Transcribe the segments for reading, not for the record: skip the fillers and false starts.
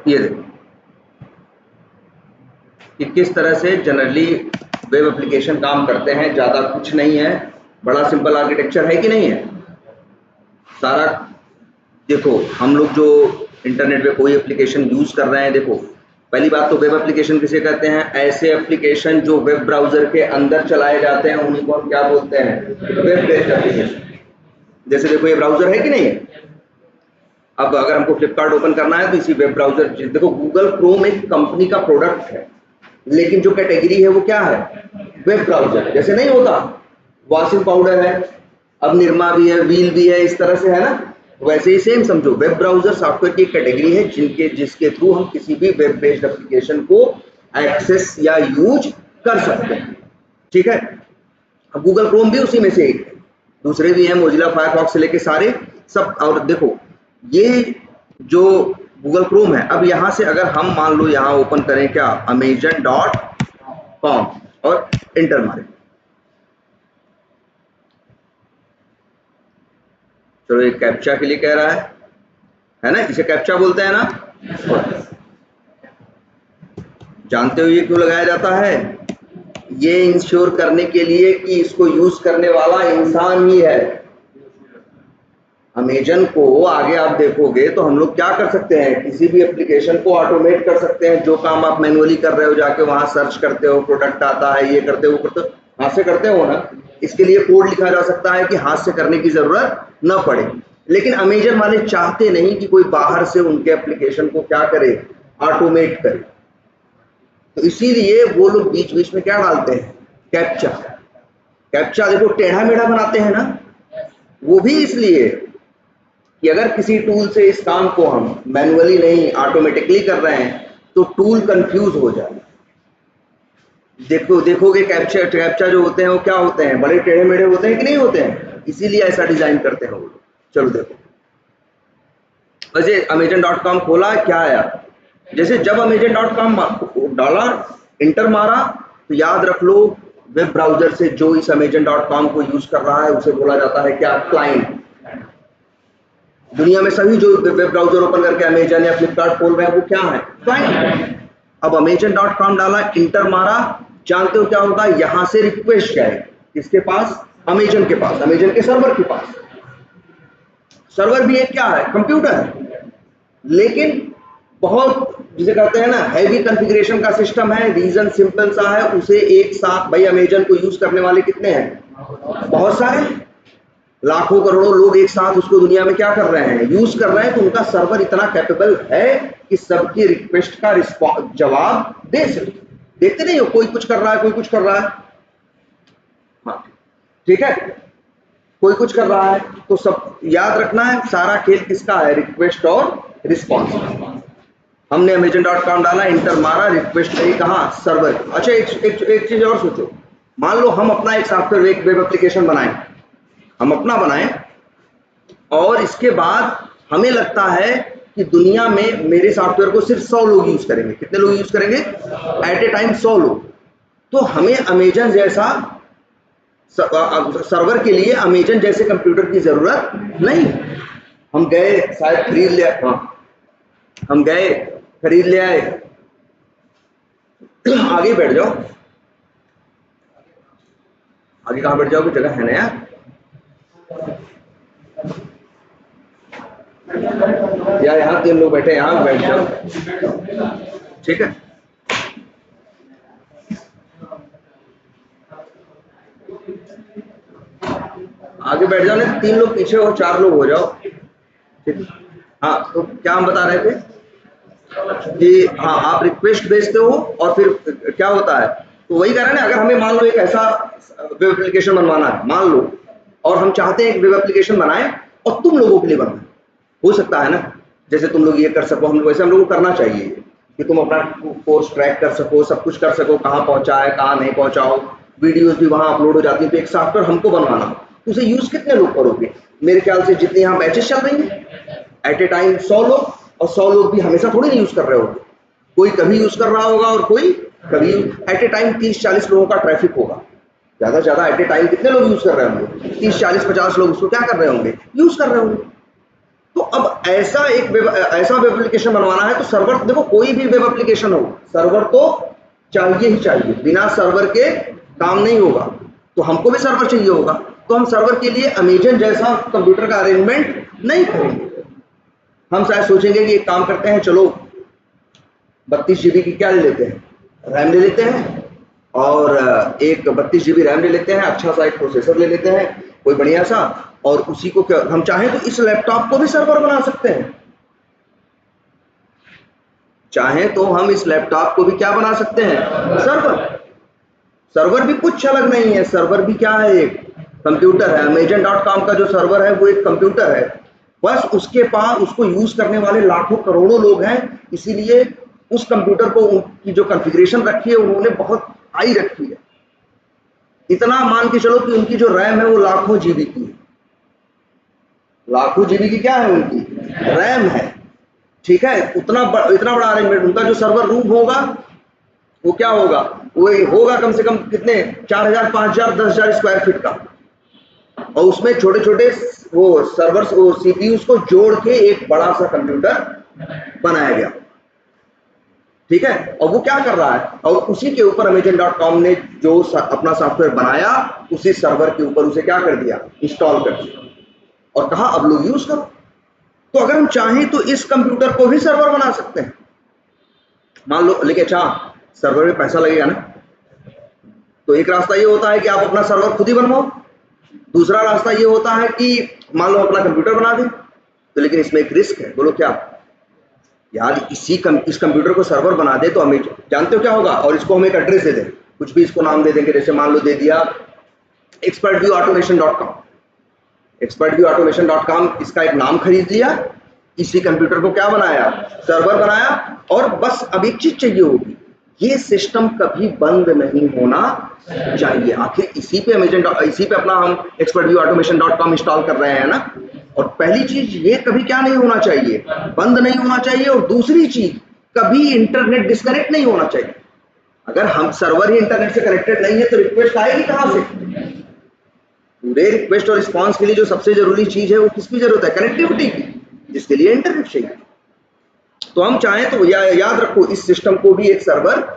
ये देखो कि किस तरह से जनरली वेब एप्लीकेशन काम करते हैं। ज़्यादा कुछ नहीं है, बड़ा सिंपल आर्किटेक्चर है कि नहीं है। सारा देखो, हम लोग जो इंटरनेट पे कोई एप्लीकेशन यूज़ कर रहे हैं, देखो पहली बात तो वेब एप्लीकेशन किसे कहते हैं? ऐसे एप्लीकेशन जो वेब ब्राउज़र के अंदर चलाए जाते हैं उन्हीं को हम क्या बोलते हैं? Web based application. जैसे देखो ये ब्राउज़र है कि नहीं है। अब अगर हमको फ्लिपकार्ट ओपन करना है तो इसी वेब ब्राउज़र, देखो गूगल क्रोम एक कंपनी का प्रोडक्ट है, लेकिन जो कैटेगरी है वो क्या है? Web browser. जैसे नहीं होता वॉशिंग पाउडर है, अब निरमा भी है, व्हील भी है, इस तरह से है ना। वैसे ही सेम समझो, वेब ब्राउज़र सॉफ्टवेयर की कैटेगरी है जिसके थ्रू हम किसी भी वेब बेस्ड एप्लीकेशन को एक्सेस या यूज कर सकते हैं। ठीक है, अब गूगल क्रोम भी उसी में से एक है, दूसरे भी हैं, मोजिला फायरफॉक्स से लेके सारे सब। और देखो ये जो गूगल क्रोम है, अब यहाँ से अगर हम मान लो यहाँ ओपन करें क्या, amazon.com और इंटर मारें, चलो ये कैप्चा के लिए कह रहा है ना, इसे कैप्चा बोलते हैं ना। जानते हो ये क्यों लगाया जाता है? ये इंश्योर करने के लिए कि इसको यूज करने वाला इंसान ही है। अमेजन को आगे आप देखोगे तो हम लोग क्या कर सकते हैं, किसी भी एप्लीकेशन को ऑटोमेट कर सकते हैं। जो काम आप मैनुअली कर रहे हो, जाके वहां सर्च करते हो, प्रोडक्ट आता है, ये करते हो, वो करते हो, हाथ से करते हो ना, इसके लिए कोड लिखा जा सकता है कि हाथ से करने की जरूरत न पड़े। लेकिन अमेजन वाले चाहते नहीं कि कोई बाहर से उनके एप्लीकेशन को क्या करे, ऑटोमेट करे। तो इसीलिए वो लोग बीच बीच में क्या डालते हैं, कैप्चा। कैप्चा देखो टेढ़ा मेढ़ा बनाते हैं ना, वो भी इसलिए कि अगर किसी टूल से इस काम को हम मैनुअली नहीं ऑटोमेटिकली कर रहे हैं तो टूल कंफ्यूज हो जाए। देखोगे कैप्चा जो होते हैं वो क्या होते हैं, बड़े टेढ़े मेढ़े होते हैं कि नहीं होते हैं, इसीलिए ऐसा डिजाइन करते हैं वो लोग। चलो देखो, वैसे amazon.com खोला, क्या आया? जैसे जब amazon.com डाला, इंटर मारा, तो याद रख लो वेब ब्राउजर से जो इस amazon.com को यूज कर रहा है उसे बोला जाता है क्या, क्लाइंट। दुनिया में सभी जो वेब ब्राउजर ओपन करके अमेजन या फ्लिपकार्ट खोल रहे हैं वो क्या है, क्लाइंट। अब amazon.com डाला, इंटर मारा, जानते हो क्या होगा, यहां से रिक्वेस्ट जाएगी किसके पास, अमेजन के पास, अमेजन के सर्वर के पास। सर्वर भी एक क्या है, कंप्यूटर है, लेकिन बहुत जिसे कहते हैं ना हैवी कॉन्फ़िगरेशन का सिस्टम है। रीजन सिंपल सा है, उसे एक साथ, भाई अमेजन को यूज करने वाले कितने हैं, बहुत सारे, लाखों करोड़ों लोग एक साथ उसको दुनिया में क्या कर रहे हैं, यूज कर रहे हैं। तो उनका सर्वर इतना कैपेबल है कि सबकी रिक्वेस्ट का जवाब दे सके। देखते नहीं हो, कोई कुछ कर रहा है, कोई कुछ कर रहा है, हाँ ठीक है, कोई कुछ कर रहा है, तो सब याद रखना है सारा खेल किसका है, रिक्वेस्ट और रिस्पॉन्स। हमने amazon.com डाला, इंटर मारा, रिक्वेस्ट गई कहाँ, सर्वर। अच्छा एक चीज और सोचो, मान लो हम अपना एक सॉफ्टवेयर, एक वेब एप्लीकेशन बनाएं, हम अपना बनाएं, और इसके बाद हमें लगता है कि दुनिया में मेरे सॉफ्टवेयर को सिर्फ 100 लोग यूज करेंगे। कितने लोग यूज करेंगे एट ए टाइम, 100 लोग। तो हमें अमेजन जैसा सर्वर के लिए अमेजन जैसे कंप्यूटर की जरूरत नहीं। हम गए शायद खरीद लिया, हाँ हम गए खरीद ले आए, आगे बैठ जाओ, आगे कहाँ बैठ जाओगे, जगह है ना यार, या यहाँ 3 लोग बैठे, यहाँ बैठ जाओ, ठीक है। आगे बैठ जाओ, नहीं 3 लोग पीछे हो, 4 लोग हो जाओ, ठीक। हाँ तो क्या हम बता रहे थे कि हाँ आप रिक्वेस्ट भेजते हो और फिर क्या होता है, तो वही कह रहे हैं ना, अगर हमें मान लो एक ऐसा वेब एप्लीकेशन बनवाना है, मान लो, और हम चाहते हैं एक वेब एप्लीकेशन बनाएं और तुम लोगों के लिए बनाएं, हो सकता है ना, जैसे तुम लोग ये कर सको, हम वैसे हम लोग को करना चाहिए कि तुम अपना कोर्स ट्रैक कर सको, सब कुछ कर सको, कहाँ पहुंचा है कहाँ नहीं पहुंचाओ, वीडियोस भी वहां अपलोड हो जाती है। तो एक सॉफ्टवेयर हमको बनवाना, तो उसे यूज कितने लोग करोगे, मेरे ख्याल से जितनी यहाँ बैचेस चल रही है एट ए टाइम 100 लोग, और 100 लोग भी हमेशा थोड़ी नहीं यूज कर रहे होंगे, कोई कभी यूज कर रहा होगा और कोई कभी। एट ए टाइम 30-40 लोगों का ट्रैफिक होगा, ज्यादा से ज्यादा एट ए टाइम कितने लोग यूज कर रहे होंगे, 30-40-50 लोग उसको क्या कर रहे होंगे, यूज कर रहे होंगे। तो अब ऐसा वेब एप्लीकेशन बनवाना है तो सर्वर, देखो कोई भी वेब एप्लीकेशन हो, सर्वर तो चाहिए ही चाहिए, बिना सर्वर के काम नहीं होगा। तो हमको भी सर्वर चाहिए होगा, तो हम सर्वर के लिए अमेजन जैसा कंप्यूटर का अरेंजमेंट नहीं करेंगे। हम शायद सोचेंगे कि एक काम करते हैं, चलो 32 GB की क्या ले लेते हैं, रैम ले लेते हैं, और एक 32 GB रैम ले लेते हैं, अच्छा सा एक प्रोसेसर ले लेते हैं कोई बढ़िया सा, और उसी को क्या हम चाहें तो इस लैपटॉप को भी सर्वर बना सकते हैं। चाहें तो हम इस लैपटॉप को भी क्या बना सकते हैं, सर्वर। सर्वर भी कुछ अलग नहीं है, सर्वर भी क्या है, एक कंप्यूटर है। Amazon.com का जो सर्वर है वो एक कंप्यूटर है, बस उसके पास उसको यूज करने वाले लाखों करोड़ों लोग हैं, इसीलिए उस कंप्यूटर को उनकी जो कॉन्फ़िगरेशन रखी है उन्होंने बहुत हाई रखी है। इतना मान के चलो कि उनकी जो रैम है वो लाखों जीबी की है, लाखों जीबी की क्या है, उनकी रैम है। ठीक है, इतना बड़ा अरेंजमेंट। उनका जो सर्वर रूम होगा वो क्या होगा, वो होगा कम से कम कितने, 4000, 5000, 10,000 स्क्वायर फीट का, और उसमें छोटे छोटे वो सर्वर्स, वो सीपीयूज को जोड़ के एक बड़ा सा कंप्यूटर बनाया गया। ठीक है, और वो क्या कर रहा है, और उसी के ऊपर Amazon.com ने जो अपना सॉफ्टवेयर बनाया, उसी सर्वर के ऊपर उसे क्या कर दिया, इंस्टॉल कर दिया, और कहा अब लोग यूज करो। तो अगर हम चाहें तो इस कंप्यूटर को भी सर्वर बना सकते हैं, मान लो। लेकिन अच्छा, सर्वर में पैसा लगेगा ना, तो एक रास्ता ये होता है कि आप अपना सर्वर खुद ही बनवाओ, दूसरा रास्ता ये होता है कि मान लो अपना कंप्यूटर बना दें। तो लेकिन इसमें एक रिस्क है, बोलो क्या यार, इस कंप्यूटर को सर्वर बना दे तो हमें जानते हो क्या होगा, और इसको हम एक एड्रेस दे दें, कुछ भी इसको नाम दे देंगे, जैसे मान लो दे दिया expertviewautomation.com, expertviewautomation.com, इसका एक नाम खरीद लिया, इसी कंप्यूटर को क्या बनाया, सर्वर बनाया, और बस अब एक चीज चाहिए होगी, ये सिस्टम कभी बंद नहीं होना चाहिए। आखिर इसी पे इसी पे अपना हम expertviewautomation.com इंस्टॉल कर रहे हैं ना। और पहली चीज ये कभी क्या नहीं होना चाहिए, बंद नहीं होना चाहिए, और दूसरी चीज कभी इंटरनेट डिस्कनेक्ट नहीं होना चाहिए। अगर हम सर्वर ही इंटरनेट से कनेक्टेड नहीं है तो रिक्वेस्ट आएगी कहां से। पूरे रिक्वेस्ट और रिस्पॉन्स के लिए जो सबसे जरूरी चीज है वो किसकी जरूरत है, कनेक्टिविटी की, जिसके लिए इंटरनेट चाहिए। तो हम चाहें तो याद रखो, इस सिस्टम को भी एक सर्वर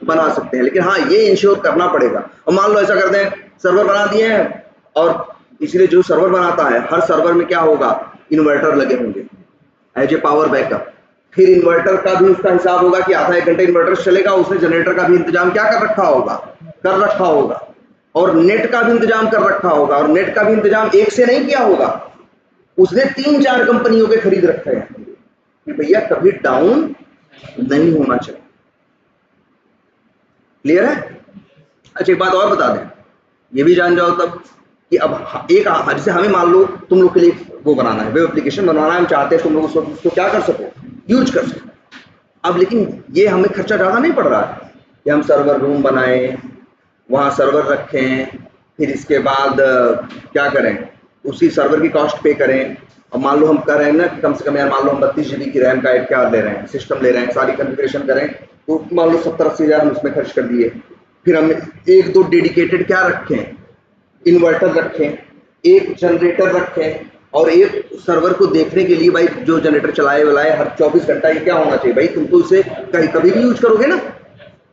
बना सकते हैं, लेकिन हाँ ये इंश्योर करना पड़ेगा। और मान लो ऐसा कर दें, सर्वर बना दिए हैं, और इसलिए जो सर्वर बनाता है, हर सर्वर में क्या होगा, इन्वर्टर लगे होंगे एज ए पावर बैकअप। फिर इन्वर्टर का भी उसका हिसाब होगा कि आधा एक घंटे इन्वर्टर चलेगा, उसने जनरेटर का भी इंतजाम क्या कर रखा होगा, और नेट का भी इंतजाम कर रखा होगा, और नेट का भी इंतजाम एक से नहीं किया होगा, उसने 3-4 कंपनियों के खरीद रखे हैं कि भैया कभी डाउन नहीं होना चाहिए। क्लियर है। अच्छा एक बात और बता दें, ये भी जान जाओ तब कि अब एक जैसे हमें मान लो तुम लोग के लिए वो बनाना है, वेब एप्लीकेशन बनवाना है, हम चाहते हैं तुम लोग उसको क्या कर सको, यूज कर सको। अब लेकिन ये हमें खर्चा ज़्यादा नहीं पड़ रहा है कि हम सर्वर रूम बनाएं, वहाँ सर्वर रखें, फिर इसके बाद क्या करें, उसी सर्वर की कॉस्ट पे करें। अब मान लो हम कर रहे हैं ना कि कम से कम यार मान लो हम 32 GB की रैम का एक क्या ले रहे हैं, सिस्टम ले रहे हैं, सारी कॉन्फ़िगरेशन करें, तो मान लो 70-80 हज़ार हम उसमें खर्च कर दिए। फिर हम 1-2 डेडिकेटेड क्या रखें, इन्वर्टर रखें, एक जनरेटर रखें, और एक सर्वर को देखने के लिए भाई जो जनरेटर चलाए हर 24 घंटा ये क्या होना चाहिए भाई, तुम तो इसे कभी भी यूज करोगे ना।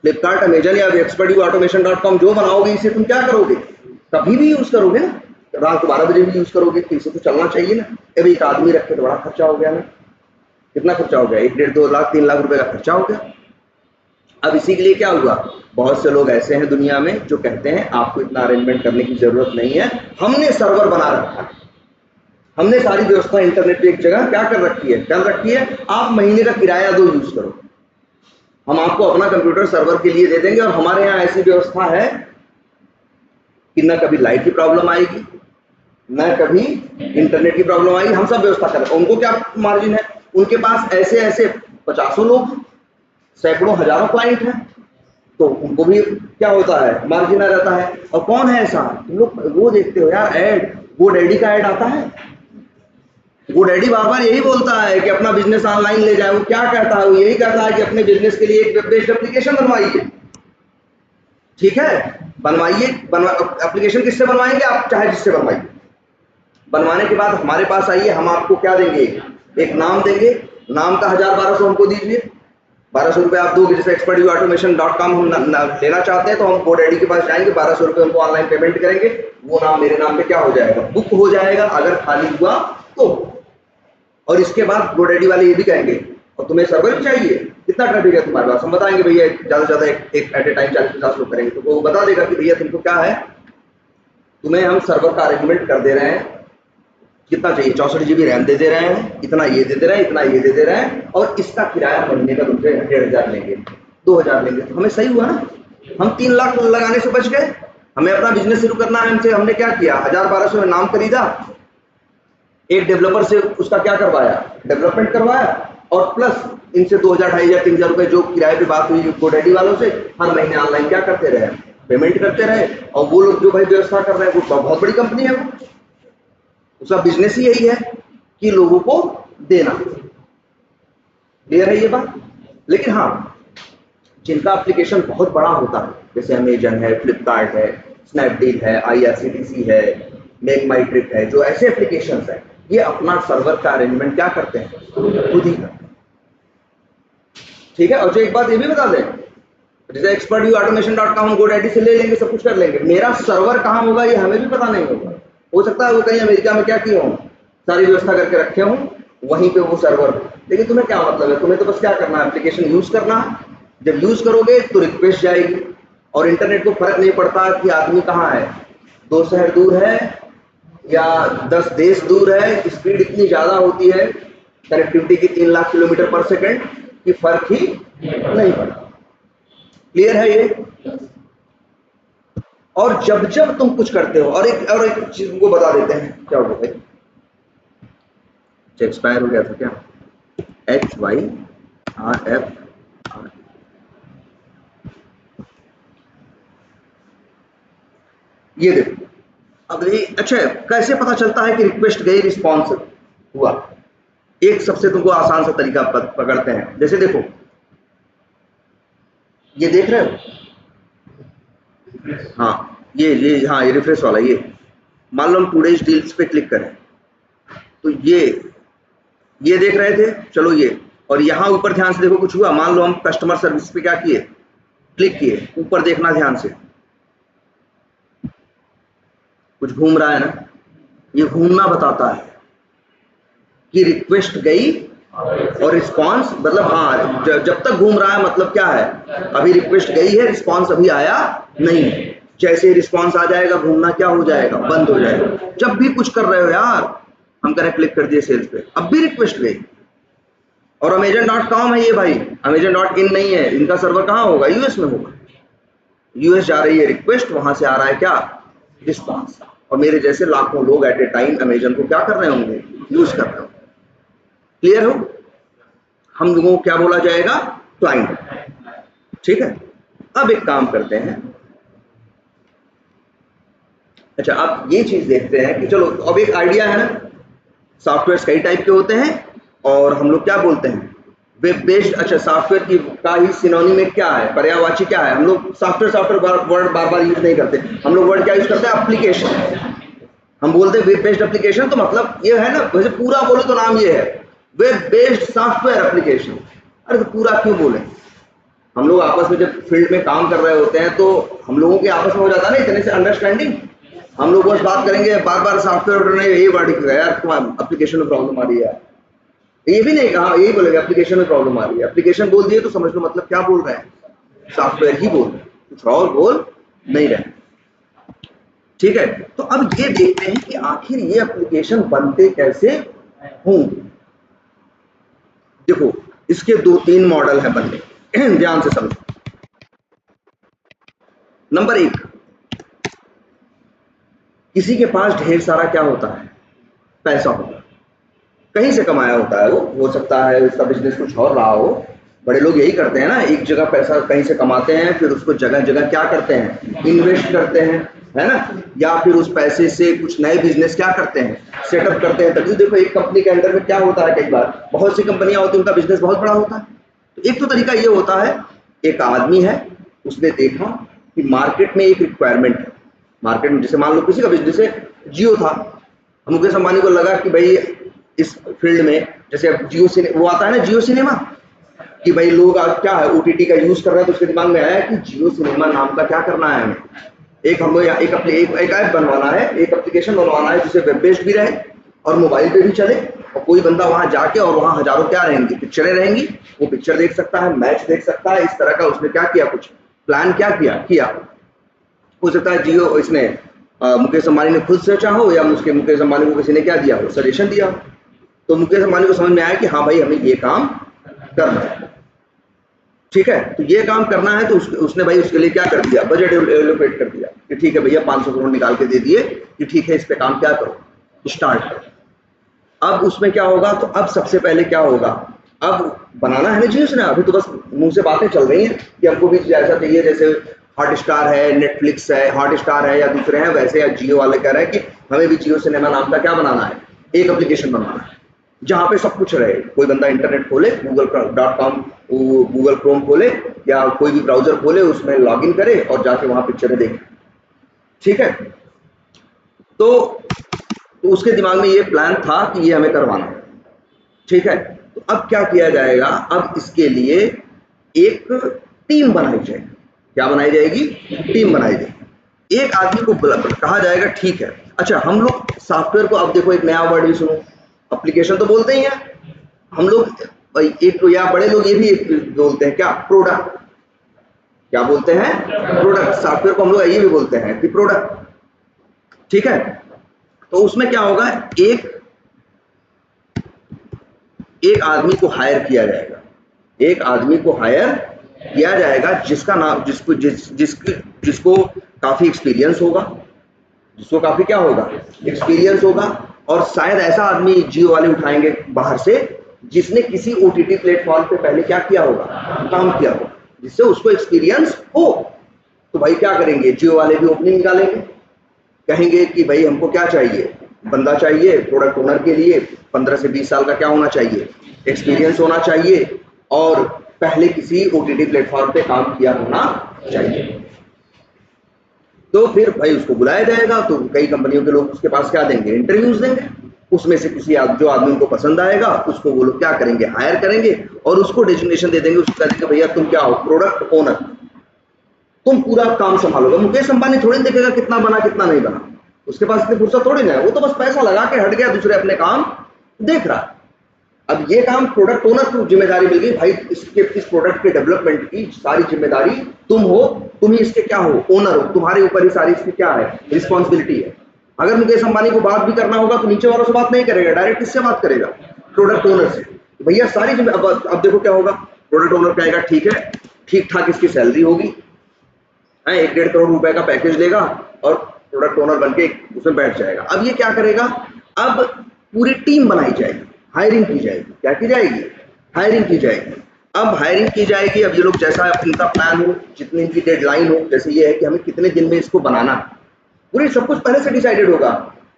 फ्लिपकार्ट, अमेजन या expertviewautomation.com जो बनाओगे इसे तुम क्या करोगे, कभी भी यूज करोगे ना, रात 12 बजे भी यूज करोगे, तो इसे तो चलना चाहिए ना। अभी एक आदमी रखे तो बड़ा खर्चा हो गया ना, कितना खर्चा हो गया, 1-1.5-2 लाख 3 लाख रुपए का खर्चा हो गया। अब इसी के लिए क्या हुआ, बहुत से लोग ऐसे हैं दुनिया में जो कहते हैं आपको इतना अरेंजमेंट करने की जरूरत नहीं है, हमने सर्वर बना रखा है, हमने सारी व्यवस्था इंटरनेट पे एक जगह क्या कर रखी है, आप महीने का किराया दो, यूज करो, हम आपको अपना कंप्यूटर सर्वर के लिए दे देंगे। और हमारे यहाँ ऐसी व्यवस्था है कि न कभी लाइट की प्रॉब्लम आएगी, न कभी इंटरनेट की प्रॉब्लम आएगी, हम सब व्यवस्था कर रहे हैं। उनको क्या मार्जिन है, उनके पास ऐसे 50 लोग, सैकड़ों हजारों क्लाइंट हैं, तो उनको भी क्या होता है, मार्जिन आ जाता है। और कौन है ऐसा, तुम लोग वो देखते हो यार ऐड, वो डैडी का ऐड आता है, वो डैडी बार बार यही बोलता है कि अपना बिजनेस ऑनलाइन ले जाए। वो क्या कहता है, वो यही कहता है कि अपने बिजनेस के लिए एक वेब बेस्ड एप्लीकेशन बनवाइए। ठीक है, बनवाइए, एप्लीकेशन किससे बनवाएंगे आप, चाहे जिससे बनवाइए, बनवाने के बाद हमारे पास आइए, हम आपको क्या देंगे, एक नाम देंगे, नाम का 1000-1200 हमको दीजिए, 1200 रुपये आप दोगे। जैसे expertviautomation.com हम लेना चाहते हैं तो हम GoDaddy के पास जाएंगे, 1200 रुपये हमको ऑनलाइन पेमेंट करेंगे, वो नाम मेरे नाम पे क्या हो जाएगा, बुक हो जाएगा अगर खाली हुआ तो। और इसके बाद GoDaddy वाले ये भी कहेंगे और तुम्हें सर्वर भी चाहिए, कितना ट्रैफिक है तुम्हारे पास, हम बताएंगे भैया ज़्यादा से ज़्यादा एक एट ए टाइम 40-50 लोग करेंगे, तो वो बता देगा कि भैया तुमको क्या है, तुम्हें हम सर्वर का अरेंजमेंट कर दे रहे हैं, कितना चाहिए, 64 GB रैम दे दे रहे हैं, इतना ये दे दे रहे हैं, इतना ये दे दे रहे हैं, और इसका किराया महीने का तुमसे 1500 लेंगे, 2000 लेंगे, तो हमें सही हुआ ना, हम 3 लाख लगाने से बच गए। हमें अपना बिजनेस शुरू करना है, हमने क्या किया, 1000-1200 में नाम खरीदा, एक डेवलपर से उसका क्या करवाया, डेवलपमेंट करवाया, और प्लस इनसे 2000-2500-3000 रुपए जो किराए पे बात हुई GoDaddy वालों से, हर महीने ऑनलाइन क्या करते रहे, पेमेंट करते रहे। और वो लोग जो भाई व्यवस्था कर रहे हैं वो बहुत बड़ी कंपनी है, वो उसका बिजनेस ही यही है कि लोगों को देना। क्लियर है ये बात। लेकिन हाँ, जिनका एप्लीकेशन बहुत बड़ा होता है, जैसे अमेजन है, फ्लिपकार्ट है, स्नैपडील है, IRCTC है, मेक माई ट्रिप है, जो ऐसे एप्लीकेशन है, ये अपना सर्वर का अरेंजमेंट क्या करते हैं, खुद ही करते हैं। ठीक है। और जो एक बात ये भी बता दें, जैसे expertviautomation.com हम GoDaddy से ले लेंगे, सब कुछ कर लेंगे, मेरा सर्वर कहाँ होगा ये हमें भी पता नहीं होगा। हो सकता है वो कहीं अमेरिका में क्या किया हूँ, सारी व्यवस्था करके रखे हूँ, वहीं पे वो सर्वर। लेकिन तुम्हें क्या मतलब है, तुम्हें तो बस क्या करना है, एप्लीकेशन यूज करना है। जब यूज करोगे तो रिक्वेस्ट जाएगी, और इंटरनेट को फर्क नहीं पड़ता कि आदमी कहाँ है, 2 शहर दूर है या 10 देश दूर है, स्पीड इतनी ज्यादा होती है कनेक्टिविटी की 3 लाख किलोमीटर पर सेकंड की, फर्क ही नहीं पड़ता। क्लियर है ये। और जब जब तुम कुछ करते हो, और एक चीज तुमको बता देते हैं, क्या हो गया, एक्सपायर हो गया था क्या, HYRF, ये देखो। अब ये अच्छा है, कैसे पता चलता है कि रिक्वेस्ट गई, रिस्पॉन्स हुआ। एक सबसे तुमको आसान सा तरीका पकड़ते हैं। जैसे देखो, ये देख रहे हो, हाँ ये हाँ ये रिफ्रेश वाला, ये मान लो हम टुडेज डील्स पे क्लिक करें तो ये देख रहे थे, चलो ये, और यहाँ ऊपर ध्यान से देखो कुछ हुआ। मान लो हम कस्टमर सर्विस पे क्या किए, क्लिक किए, ऊपर देखना ध्यान से, कुछ घूम रहा है ना, ये घूमना बताता है कि रिक्वेस्ट गई और रिस्पांस, मतलब हाँ जब तक घूम रहा है मतलब क्या है, अभी रिक्वेस्ट गई है, रिस्पांस अभी आया नहीं है। जैसे रिस्पांस आ जाएगा, घूमना क्या हो जाएगा, बंद हो जाएगा। जब भी कुछ कर रहे हो यार, हम करें क्लिक कर दिए सेल्स पे, अब भी रिक्वेस्ट गई। और Amazon.com है ये भाई, Amazon.in नहीं है, इनका सर्वर कहाँ होगा, यूएस में होगा। यूएस जा रही है रिक्वेस्ट, वहां से आ रहा है क्या, रिस्पांस। और मेरे जैसे लाखों लोग एट ए टाइम अमेजन को क्या कर रहे होंगे, यूज कर रहे होंगे। क्लियर हो। हम लोगों को क्या बोला जाएगा, क्लाइंट। ठीक है। अब एक काम करते हैं, अच्छा अब ये चीज देखते हैं कि चलो अब एक आइडिया है ना, सॉफ्टवेयर कई टाइप के होते हैं, और हम लोग क्या बोलते हैं, वेब बेस्ड। अच्छा सॉफ्टवेयर की का ही सिनोनिम क्या है, पर्यायवाची क्या है, हम लोग सॉफ्टवेयर वर्ड बार बार यूज नहीं करते, हम लोग वर्ड क्या यूज करते हैं, एप्लीकेशन। हम बोलते हैं वेब बेस्ड एप्लीकेशन, तो मतलब ये है ना, वैसे पूरा बोलो तो नाम ये है वेब बेस्ड सॉफ्टवेयर एप्लीकेशन। अरे तो पूरा क्यों बोले, हम लोग आपस में जब फील्ड में काम कर रहे होते हैं तो हम लोगों के आपस में हो जाता है ना इतने से अंडरस्टैंडिंग, हम लोग बस बात करेंगे बार बार सॉफ्टवेयर नहीं, यही वर्ड यार एप्लीकेशन में प्रॉब्लम आ रही है, ये भी नहीं कहा, यही बोलेगा एप्लीकेशन में प्रॉब्लम आ रही है। एप्लीकेशन बोल दिए तो समझ लो मतलब क्या बोल रहे हैं, सॉफ्टवेयर ही बोल रहे हैं, कुछ और बोल नहीं रहे। ठीक है। तो अब ये देखते हैं कि आखिर ये एप्लीकेशन बनते कैसे होंगे। देखो इसके 2-3 मॉडल है बनने, ध्यान से समझो। नंबर 1, किसी के पास ढेर सारा क्या होता है, पैसा होता है, कहीं से कमाया होता है, वो हो सकता है उसका बिजनेस कुछ और रहा हो। बड़े लोग यही करते हैं ना, एक जगह पैसा कहीं से कमाते हैं, फिर उसको जगह जगह क्या करते हैं, इन्वेस्ट करते हैं, है ना, या फिर उस पैसे से कुछ नए बिजनेस क्या करते हैं, सेटअप करते हैं। तभी देखो एक कंपनी के अंदर में क्या होता है, कई बार बहुत सी कंपनियां होती हैं, उनका बिजनेस बहुत बड़ा होता है। तो एक तो तरीका ये होता है, एक आदमी है, उसने देखा कि मार्केट में एक रिक्वायरमेंट है, मार्केट में जैसे मान लो किसी का बिजनेस है, जियो था, मुकेश अंबानी को लगा कि भाई इस फील्ड में, जैसे अब जियो सिनेमा वो आता है ना, जियो सिनेमा, कि भाई लोग आज क्या है ओटीटी का यूज कर रहे हैं, तो उसके दिमाग में आया कि जियो सिनेमा नाम का क्या करना है हमें, एक ऐप बनवाना है, एक एप्लीकेशन बनवाना है जिसे वेब बेस्ड भी रहे और मोबाइल पे भी चले, और कोई बंदा वहां जाके, और वहां हजारों क्या रहेंगी, पिक्चरें रहेंगी, वो पिक्चर देख सकता है, मैच देख सकता है, इस तरह का उसने क्या किया, कुछ प्लान क्या किया। हो सकता है जियो इसने मुकेश अंबानी ने खुद सोचा हो, या मुकेश अंबानी को किसी ने क्या दिया हो, सजेशन दिया हो, तो मुकेश अंबानी को समझ में आया कि हाँ भाई हमें ये काम करना है, ठीक है, तो ये काम करना है, तो उसने भाई उसके लिए क्या कर दिया, बजट एलोकेट कर दिया कि ठीक है भैया 500 करोड़ निकाल के दे दिए कि ठीक है इस पे काम क्या करो, स्टार्ट करो। अब उसमें क्या होगा, तो अब सबसे पहले क्या होगा, अब बनाना है ना जियो ने, अभी तो बस मुंह से बातें चल रही हैं कि हमको भी ऐसा चाहिए, जैसे हॉटस्टार है, नेटफ्लिक्स है, हॉटस्टार है या दूसरे हैं वैसे, या जियो वाले कह रहे हैं कि हमें भी जियो सिनेमा नाम का क्या बनाना है, एक एप्लीकेशन बनाना है जहाँ पे सब कुछ रहे, कोई बंदा इंटरनेट खोले, google.com गूगल क्रोम खोले या कोई भी ब्राउजर खोले, उसमें लॉगिन करे और जाके वहां पिक्चरें देखे, ठीक है। तो उसके दिमाग में ये प्लान था कि ये हमें करवाना है, ठीक है। तो अब क्या किया जाएगा, अब इसके लिए एक टीम बनाई जाएगी, क्या बनाई जाएगी, टीम बनाई जाएगी, एक आदमी को कहा जाएगा ठीक है। अच्छा, हम लोग सॉफ्टवेयर को, अब देखो एक नया वर्ड भी सुनो, एप्लीकेशन तो बोलते ही हैं हम लोग भाई, एक तो या बड़े लोग ये भी बोलते हैं क्या, प्रोडक्ट, क्या बोलते हैं, प्रोडक्ट, सॉफ्टवेयर को हम लोग ये भी बोलते हैं कि प्रोडक्ट, ठीक है। तो उसमें क्या होगा, एक आदमी को हायर किया जाएगा, एक आदमी को हायर किया जाएगा जिसका नाम, जिसको काफी एक्सपीरियंस होगा, जिसको काफी क्या होगा, एक्सपीरियंस होगा, और शायद ऐसा आदमी जियो वाले उठाएंगे बाहर से जिसने किसी ओटीटी प्लेटफॉर्म पे पहले क्या किया होगा, काम किया होगा, जिससे उसको एक्सपीरियंस हो। तो भाई क्या करेंगे, जियो वाले भी ओपनिंग निकालेंगे, कहेंगे कि भाई हमको क्या चाहिए, बंदा चाहिए प्रोडक्ट ओनर के लिए 15 से 20 साल का क्या होना चाहिए, एक्सपीरियंस होना चाहिए, और पहले किसी ओटीटी प्लेटफॉर्म पे काम किया होना चाहिए। तो फिर भाई उसको बुलाया जाएगा, तो कई कंपनियों के लोग उसके पास क्या देंगे, इंटरव्यूज देंगे, उसमें से किसी जो आदमी उनको पसंद आएगा उसको वो लोग क्या करेंगे, हायर करेंगे, और उसको डेजिग्नेशन दे देंगे, उसको कहेंगे भैया तुम क्या हो, प्रोडक्ट ओनर, तुम पूरा काम संभालोगे। मुकेश अंबानी थोड़ी देखेगा कितना बना कितना नहीं बना, उसके पास इतनी फुर्सत थोड़ी ना है, वो तो बस पैसा लगा के हट गया, दूसरे अपने काम देख रहा है। अब ये काम प्रोडक्ट ओनर को जिम्मेदारी मिल गई, भाई इस प्रोडक्ट के डेवलपमेंट की सारी जिम्मेदारी तुम हो, तुम ही इसके क्या हो, ओनर हो, तुम्हारे ऊपर ही सारी इसकी क्या है, रिस्पॉन्सिबिलिटी है। अगर मुकेश अंबानी को बात भी करना होगा तो नीचे वालों से बात नहीं करेगा, डायरेक्ट किससे बात करेगा, प्रोडक्ट ओनर से। भैया सारी अब देखो क्या होगा, प्रोडक्ट ओनर कहेगा ठीक है, ठीक ठाक इसकी सैलरी होगी, 1-1.5 करोड़ रुपए का पैकेज लेगा, और प्रोडक्ट ओनर बनके उसमें बैठ जाएगा। अब ये क्या करेगा, अब पूरी टीम बनाई जाएगी, हायरिंग की जाएगी, क्या की जाएगी, हायरिंग की जाएगी। अब हायरिंग की जाएगी, अब ये लोग जैसा इनका प्लान हो, जितनी इनकी डेडलाइन हो, जैसे ये है कि हमें कितने दिन में इसको बनाना है, पूरी सब कुछ पहले से डिसाइडेड होगा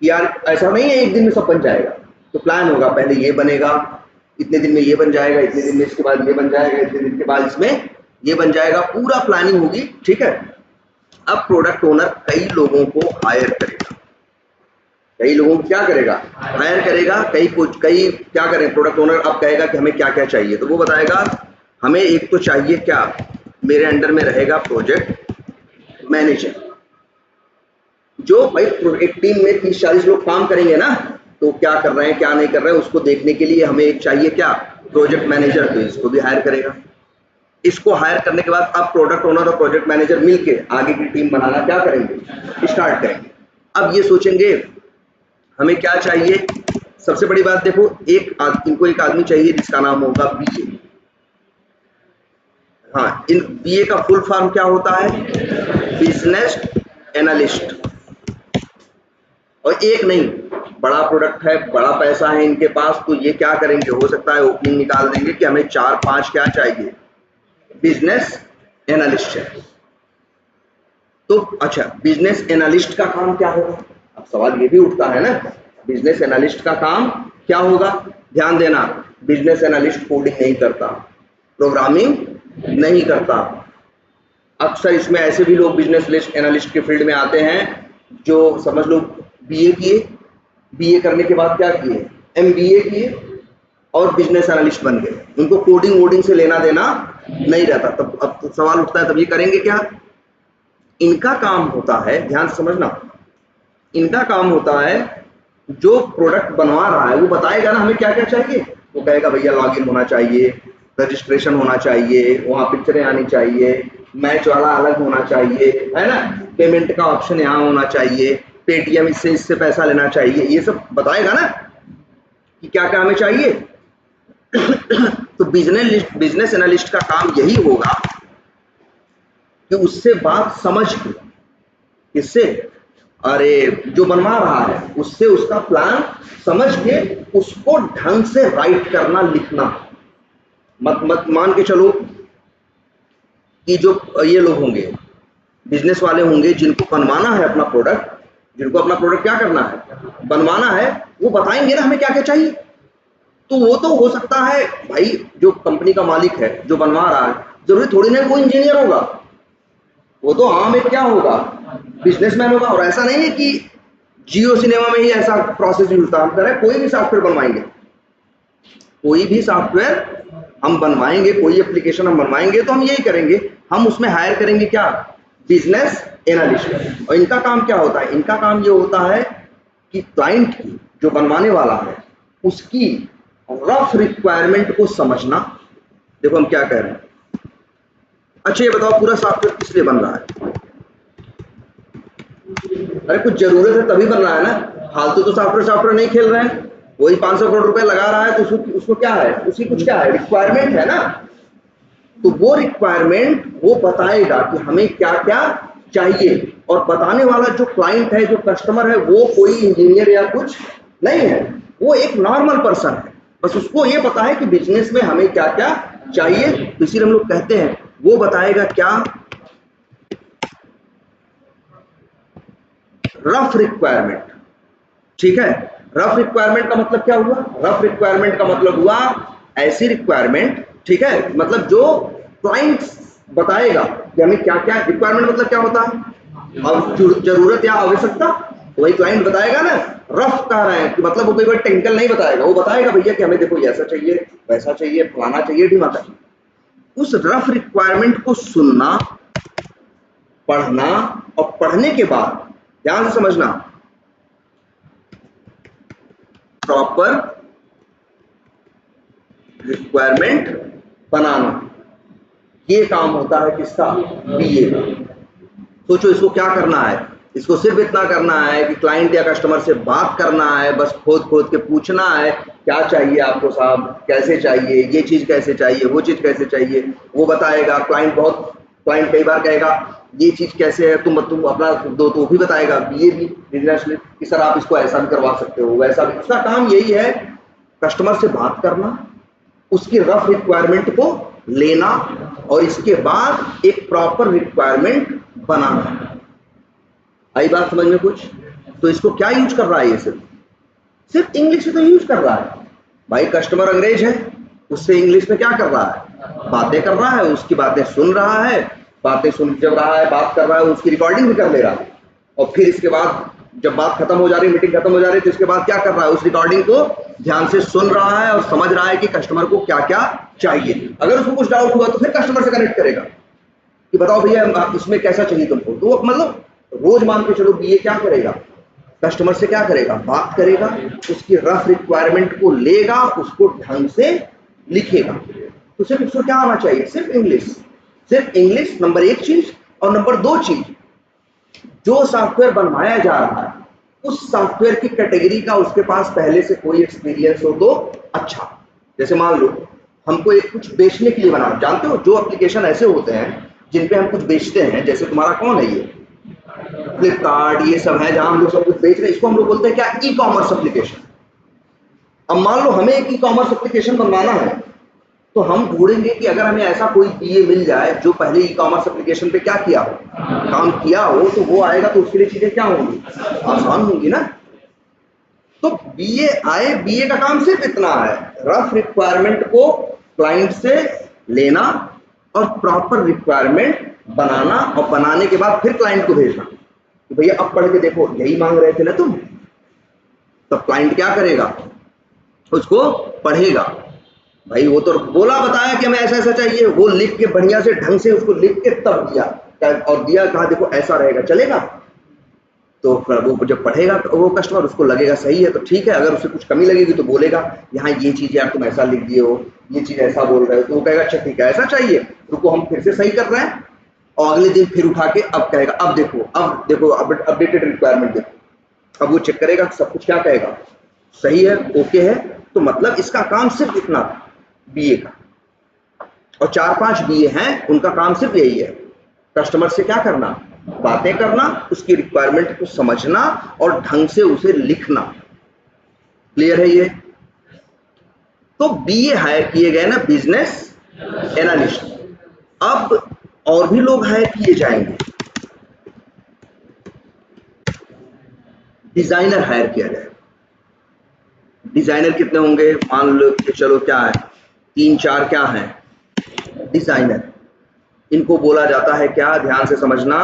कि यार ऐसा नहीं है एक दिन में सब बन जाएगा, तो प्लान होगा, पहले ये बनेगा, इतने दिन में ये बन जाएगा, इतने दिन में इसके बाद ये बन जाएगा, इतने दिन के बाद इसमें ये बन जाएगा, पूरा प्लानिंग होगी, ठीक है। अब प्रोडक्ट ओनर कई लोगों को हायर करेगा, कई लोगों को क्या करेगा, हायर करेगा, कई क्या करें, प्रोडक्ट ओनर अब कहेगा कि हमें क्या क्या चाहिए, तो वो बताएगा हमें एक तो चाहिए क्या, मेरे अंडर में रहेगा प्रोजेक्ट मैनेजर, जो भाई एक टीम में 30-40 लोग काम करेंगे ना, तो क्या कर रहे हैं क्या नहीं कर रहे हैं उसको देखने के लिए हमें एक चाहिए क्या, प्रोजेक्ट मैनेजर, तो इसको भी हायर करेगा। इसको हायर करने के बाद अब प्रोडक्ट ओनर और प्रोजेक्ट मैनेजर मिलके आगे की टीम बनाना क्या करेंगे, स्टार्ट करेंगे। अब ये सोचेंगे हमें क्या चाहिए, सबसे बड़ी बात देखो, इनको एक आदमी चाहिए जिसका नाम होगा बीए। हाँ, इन बीए का फुल फॉर्म क्या होता है, बिजनेस एनालिस्ट। और एक नहीं, बड़ा प्रोडक्ट है, बड़ा पैसा है इनके पास, तो ये क्या करेंगे, हो सकता है ओपनिंग निकाल देंगे कि हमें 4-5 क्या चाहिए, बिजनेस एनालिस्ट है। तो अच्छा, बिजनेस एनालिस्ट का काम क्या होगा, अब सवाल ये भी उठता है ना, बिजनेस एनालिस्ट का काम क्या होगा। ध्यान देना, बिजनेस एनालिस्ट कोडिंग नहीं करता, प्रोग्रामिंग नहीं करता। अक्सर इसमें ऐसे भी लोग बिजनेस एनालिस्ट के फील्ड में आते हैं जो समझ लो बीए किए, बीए करने के बाद क्या किए, MBA किए और बिजनेस एनालिस्ट बन गए, उनको कोडिंग वोडिंग से लेना देना नहीं रहता। तब अब तो सवाल उठता है, तब ये करेंगे क्या? इनका काम होता है, ध्यान से समझना, इनका काम होता है जो प्रोडक्ट बनवा रहा है वो बताएगा ना हमें क्या क्या चाहिए। वो कहेगा भैया लॉगिन होना चाहिए, रजिस्ट्रेशन होना चाहिए, वहाँ पिक्चरें आनी चाहिए, मैच वाला अलग होना चाहिए, है ना, पेमेंट का ऑप्शन यहाँ होना चाहिए, पेटीएम इससे पैसा लेना चाहिए, ये सब बताएगा ना कि क्या क्या हमें चाहिए। तो बिजनेस एनालिस्ट का काम यही होगा कि उससे बात समझ के, किससे? अरे जो बनवा रहा है उससे उसका प्लान समझ के उसको ढंग से राइट करना, लिखना। मत मान के चलो कि जो ये लोग होंगे, बिजनेस वाले होंगे, जिनको बनवाना है अपना प्रोडक्ट, जिनको अपना प्रोडक्ट क्या करना है, बनवाना है, वो बताएंगे ना हमें क्या क्या चाहिए। तो वो तो हो सकता है भाई जो कंपनी का मालिक है जो बनवा रहा है, जरूरी थोड़ी ना कोई इंजीनियर होगा, वो तो आम एक क्या होगा, बिजनेसमैन होगा। और ऐसा नहीं है कि जियो सिनेमा में ही ऐसा प्रोसेस यूज होता, हम कह रहे हैं कोई भी सॉफ्टवेयर बनवाएंगे, कोई भी सॉफ्टवेयर हम बनवाएंगे, कोई एप्लीकेशन हम बनवाएंगे तो हम यही करेंगे, हम उसमें हायर करेंगे क्या, बिजनेस एनालिस्ट। और इनका काम क्या होता है, इनका काम ये होता है कि क्लाइंट की, जो बनवाने वाला है, उसकी रफ रिक्वायरमेंट को समझना। देखो हम क्या कह रहे हैं, अच्छा ये बताओ पूरा सॉफ्टवेयर किस लिए बन रहा है? अरे कुछ जरूरत है तभी बन रहा है ना, फालतू तो सॉफ्टवेयर नहीं खेल रहे हैं। वही 500 करोड़ रुपए लगा रहा है तो उसको क्या है, उसी कुछ क्या है, रिक्वायरमेंट है ना। तो वो रिक्वायरमेंट वो बताएगा कि हमें क्या क्या चाहिए। और बताने वाला जो क्लाइंट है, जो कस्टमर है, वो कोई इंजीनियर या कुछ नहीं है, वो एक नॉर्मल पर्सन है। बस उसको ये पता है कि बिजनेस में हमें क्या क्या चाहिए। इसीलिए हम लोग कहते हैं वो बताएगा क्या, रफ रिक्वायरमेंट। ठीक है, रफ रिक्वायरमेंट का मतलब क्या हुआ, रफ रिक्वायरमेंट का मतलब हुआ ऐसी रिक्वायरमेंट, ठीक है, मतलब जो क्लाइंट बताएगा कि हमें क्या क्या रिक्वायरमेंट, मतलब क्या होता है, अब जरूरत या आवश्यकता, वही क्लाइंट बताएगा ना। रफ कह रहे हैं कि मतलब वो कोई बार टेक्निकल नहीं बताएगा, वो बताएगा भैया कि हमें देखो ऐसा चाहिए, वैसा चाहिए, फलाना चाहिए, ढिमाना चाहिए। उस रफ रिक्वायरमेंट को सुनना, पढ़ना, और पढ़ने के बाद ध्यान से समझना, प्रॉपर रिक्वायरमेंट बनाना, ये काम होता है किसका, बीए का। सोचो इसको क्या करना है, इसको सिर्फ इतना करना है कि क्लाइंट या कस्टमर से बात करना है, बस खोद खोद के पूछना है क्या चाहिए आपको साहब, कैसे चाहिए, ये चीज कैसे चाहिए, वो चीज कैसे चाहिए, वो बताएगा। क्लाइंट कई बार कहेगा ये चीज कैसे है, तुम अपना दो, तो भी बताएगा, ये भी बिजनेस में कि सर आप इसको ऐसा भी करवा सकते हो, वैसा भी। उसका काम यही है कस्टमर से बात करना, उसकी रफ रिक्वायरमेंट को लेना, और इसके बाद एक प्रॉपर रिक्वायरमेंट बनाना। आई बात समझ में कुछ? तो इसको क्या यूज कर रहा है, ये सिर्फ इंग्लिश में तो यूज कर रहा है भाई। कस्टमर अंग्रेज है, उससे इंग्लिश में क्या कर रहा है, बातें कर रहा है, उसकी बातें सुन रहा है, बातें सुन जब रहा है, बात कर रहा है, उसकी रिकॉर्डिंग भी कर ले रहा है। और फिर इसके बाद जब बात खत्म हो जा रही, मीटिंग खत्म हो जा रही, तो इसके बाद क्या कर रहा है, उस रिकॉर्डिंग को ध्यान से सुन रहा है और समझ रहा है कि कस्टमर को क्या क्या चाहिए। अगर उसको कुछ डाउट हुआ तो फिर कस्टमर से कनेक्ट करेगा कि बताओ भैया इसमें कैसा चाहिए तुमको। तो मतलब रोज मान के चलो बीए क्या करेगा, कस्टमर से क्या करेगा, बात करेगा, उसकी रफ रिक्वायरमेंट को लेगा, उसको ढंग से लिखेगा। तो सिर्फ उसको क्या आना चाहिए, सिर्फ इंग्लिश। सिर्फ इंग्लिश नंबर एक चीज, और नंबर दो चीज, जो सॉफ्टवेयर बनवाया जा रहा है उस सॉफ्टवेयर की कैटेगरी का उसके पास पहले से कोई एक्सपीरियंस हो तो अच्छा। जैसे मान लो हमको एक कुछ बेचने के लिए बना, जानते हो जो एप्लीकेशन ऐसे होते हैं जिन पे हम कुछ बेचते हैं, जैसे तुम्हारा कौन है ये फ्लिपकार्ट, ये सब है जहां हम लोग सब कुछ बेच रहे हैं, इसको हम लोग बोलते हैं क्या, ई कॉमर्स एप्लीकेशन। अब मान लो हमें एक ई कॉमर्स एप्लीकेशन बनवाना है, तो हम ढूंढेंगे कि अगर हमें ऐसा कोई बीए मिल जाए जो पहले ई कॉमर्स एप्लीकेशन पे क्या किया हो, काम किया हो, तो वो आएगा, तो उसके लिए चीजें क्या होंगी, आसान होंगी ना। तो बीए आए, बीए का काम सिर्फ इतना है, रफ रिक्वायरमेंट को क्लाइंट से लेना और प्रॉपर रिक्वायरमेंट बनाना, और बनाने के बाद फिर क्लाइंट को भेजना कि भैया अब पढ़ के देखो यही मांग रहे थे ना तुम। तब क्लाइंट क्या करेगा, उसको पढ़ेगा। भाई वो तो बोला बताया कि हमें ऐसा ऐसा चाहिए, वो लिख के बढ़िया से ढंग से उसको लिख के तब दिया, और दिया कहा देखो ऐसा रहेगा, चलेगा। तो वो जब पढ़ेगा तो वो कस्टमर, उसको लगेगा सही है तो ठीक है, अगर उसे कुछ कमी लगेगी तो बोलेगा यहाँ ये चीज़ यार तुम ऐसा लिख दिए हो, ये चीज़ ऐसा बोल रहे हो, तो वो कहेगा अच्छा ठीक है ऐसा चाहिए, रुको हम फिर से सही कर रहे हैं। और अगले दिन फिर उठा के अब कहेगा अब देखो अपडेटेड रिक्वायरमेंट देखो, अब वो चेक करेगा सब कुछ, क्या कहेगा सही है ओके है। तो मतलब इसका काम सिर्फ इतना बीए का, और 4-5 बीए हैं उनका काम सिर्फ यही है, कस्टमर से क्या करना, बातें करना, उसकी रिक्वायरमेंट को समझना और ढंग से उसे लिखना। क्लियर है ये? तो बीए हायर किए गए ना बिजनेस एनालिस्ट। अब और भी लोग हायर किए जाएंगे, डिजाइनर हायर किया जाएगा। डिजाइनर कितने होंगे, मान लो कि चलो क्या है 3-4 क्या है डिजाइनर। इनको बोला जाता है क्या, ध्यान से समझना,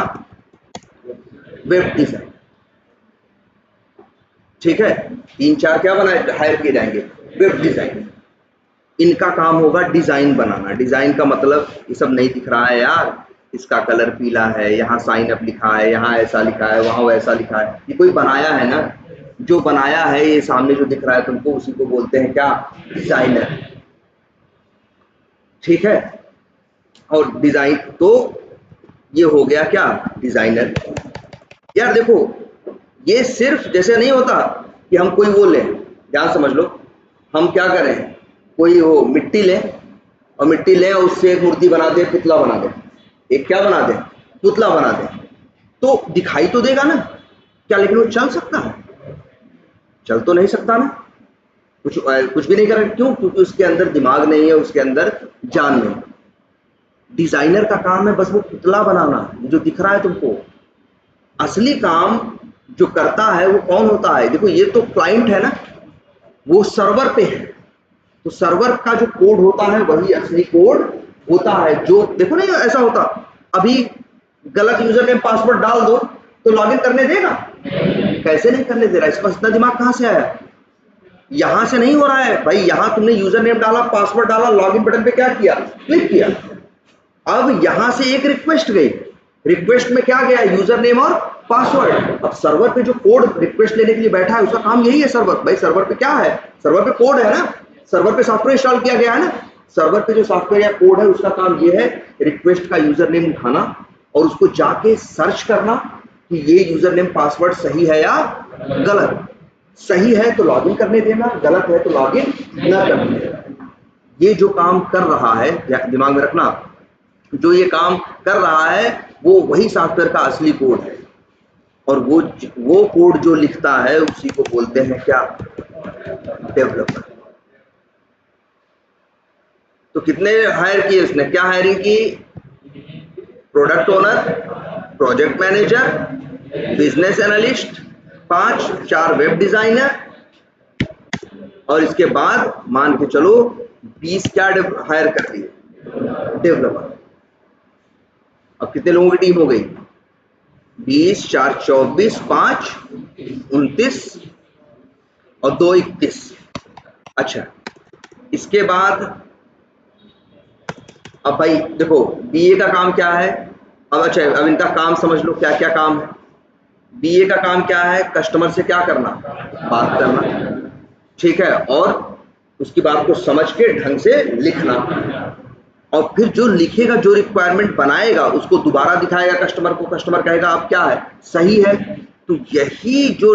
वेब डिजाइन। ठीक है, 3-4 क्या बनाए हायर किए जाएंगे, वेब डिजाइन। इनका काम होगा डिजाइन बनाना। डिजाइन का मतलब ये सब नहीं दिख रहा है यार, इसका कलर पीला है, यहाँ साइन अप लिखा है, यहाँ ऐसा लिखा है, वहाँ वैसा लिखा है, ये कोई बनाया है ना, जो बनाया है ये सामने जो दिख रहा है तुमको, उसी को बोलते हैं क्या, डिजाइनर। ठीक है, और डिजाइन तो ये हो गया क्या, डिजाइनर। यार देखो ये सिर्फ जैसे नहीं होता कि हम कोई वो लें, ध्यान समझ लो, हम क्या करें, कोई वो मिट्टी लें और मिट्टी लें और उससे एक मूर्ति बना दे, पुतला बना दे, एक क्या बना दे, पुतला बना दे, तो दिखाई तो देगा ना क्या, लेकिन वो चल सकता है, चल तो नहीं सकता ना, कुछ भी नहीं करेगा। क्यों? क्योंकि उसके अंदर दिमाग नहीं है, उसके अंदर जान नहीं। डिजाइनर का काम है बस वो पुतला बनाना जो दिख रहा है तुमको। असली काम जो करता है वो कौन होता है, देखो ये तो क्लाइंट है ना, वो सर्वर पे है, तो सर्वर का जो कोड होता है वही असली कोड होता है। जो देखो नहीं ऐसा होता, अभी गलत यूजर नेम पासवर्ड डाल दो तो लॉगिन करने देगा, कैसे नहीं करने दे रहा, इसका इतना दिमाग कहां से आया, यहां से नहीं हो रहा है भाई। यहां तुमने यूजर नेम डाला, पासवर्ड डाला, लॉगिन बटन पे क्या किया, क्लिक किया, अब यहां से एक रिक्वेस्ट गई, रिक्वेस्ट में क्या गया, यूजर नेम और पासवर्ड। अब सर्वर पे जो कोड रिक्वेस्ट लेने के लिए बैठा है उसका काम यही है, सर्वर भाई, सर्वर पे क्या है, सर्वर पे कोड है ना, सर्वर पे सॉफ्टवेयर इंस्टॉल किया गया है ना, सर्वर पे जो सॉफ्टवेयर या कोड है उसका काम ये है रिक्वेस्ट का यूजर नेम उठाना और उसको जाके सर्च करना कि ये यूजर नेम पासवर्ड सही है या गलत। सही है तो लॉगिन करने देना, गलत है तो लॉगिन न करने देना। ये जो काम कर रहा है, दिमाग में रखना, जो ये काम कर रहा है वो वही सॉफ्टवेयर का असली कोड है, और वो कोड जो लिखता है उसी को बोलते हैं क्या, डेवलपर। तो कितने हायर किए उसने, क्या हायरिंग की, product owner, project manager, business analyst, 4 web designer, और इसके बाद मान के चलो 20 क्या हायर कर दिए, डेवलपर। अब कितने लोगों की टीम हो गई, 20, 4, 24, 5, 29 और 2, 21। अच्छा, इसके बाद अब भाई देखो बीए का काम क्या है, अब अच्छा अब इनका काम समझ लो क्या क्या काम है। बीए का काम क्या है, कस्टमर से क्या करना, बात करना, ठीक है, और उसकी बात को समझ के ढंग से लिखना, और फिर जो लिखेगा, जो रिक्वायरमेंट बनाएगा उसको दोबारा दिखाएगा कस्टमर को, कस्टमर कहेगा अब क्या है, सही है। तो यही जो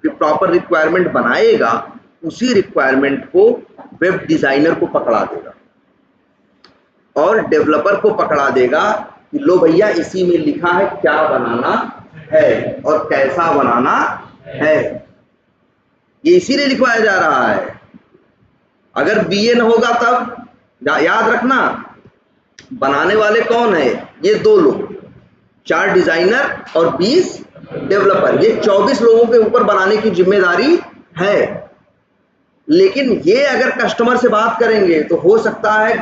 प्रॉपर रिक्वायरमेंट बनाएगा उसी रिक्वायरमेंट को वेब डिजाइनर को पकड़ा देगा और डेवलपर को पकड़ा देगा कि लो भैया इसी में लिखा है क्या बनाना है और कैसा बनाना है, ये इसीलिए लिखवाया जा रहा है। अगर बीए न होगा तब याद रखना बनाने वाले कौन है, ये 2 लोग, 4 डिजाइनर और 20 डेवलपर, ये 24 लोगों के ऊपर बनाने की जिम्मेदारी है। लेकिन ये अगर कस्टमर से बात करेंगे तो हो सकता है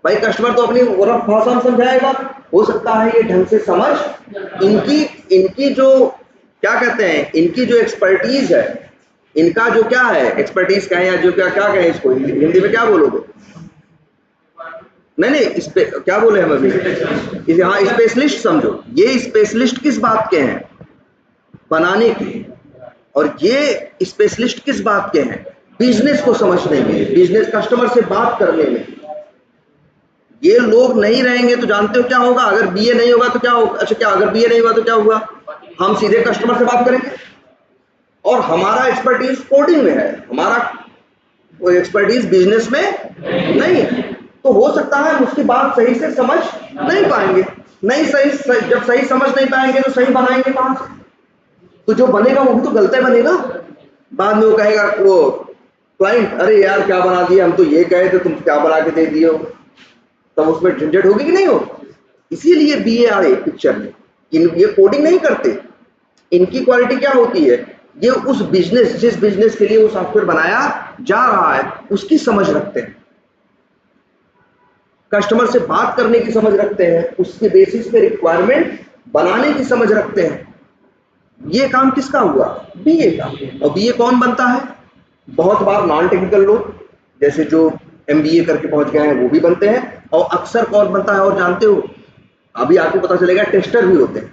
भाई कस्टमर तो अपनी रफ भाषा में समझाएगा, हो सकता है ये ढंग से समझ, इनकी जो क्या कहते हैं, इनकी जो एक्सपर्टीज है इनका जो क्या है एक्सपर्टीज कहें या जो क्या क्या कहें इसको हिंदी में क्या बोलोगे? नहीं इस पे क्या बोले हम अभी? हाँ स्पेशलिस्ट समझो। ये स्पेशलिस्ट किस बात के हैं? बनाने के। और ये स्पेशलिस्ट किस बात के हैं? बिजनेस को समझने में, बिजनेस कस्टमर से बात करने में। ये लोग नहीं रहेंगे तो जानते हो क्या होगा? अगर बीए नहीं होगा तो क्या होगा? अच्छा क्या अगर बीए नहीं हुआ तो क्या हुआ? हम सीधे कस्टमर से बात करेंगे। और हमारा एक्सपर्टीज कोडिंग में है, हमारा वो एक्सपर्टीज बिजनेस में नहीं है। तो हो सकता है हम उसकी बात सही से समझ नहीं पाएंगे। नहीं सही जब सही समझ नहीं पाएंगे तो सही बनाएंगे कहां से? तो जो बनेगा वो भी तो गलत बनेगा। बाद में वो कहेगा वो क्लाइंट, अरे यार क्या बना दिया, हम तो ये कहे थे तुम क्या बना के दे दिए हो। तब उसमें झंझट होगी कि नहीं होगी? इसीलिए बीए आए पिक्चर में। ये कोडिंग नहीं करते। इनकी क्वालिटी क्या होती है? ये उस बिजनेस, जिस बिजनेस के लिए वो सॉफ्टवेयर बनाया जा रहा है उसकी समझ रखते हैं, कस्टमर से बात करने की समझ रखते हैं, उसके बेसिस पे रिक्वायरमेंट बनाने की समझ रखते हैं। ये काम किसका हुआ? बीए का। और बीए कौन बनता है? बहुत बार नॉन टेक्निकल लोग, जैसे जो एमबीए करके पहुंच गए हैं वो भी बनते हैं। और अक्सर कौन बनता है और जानते हो? अभी आपको पता चलेगा टेस्टर भी होते हैं।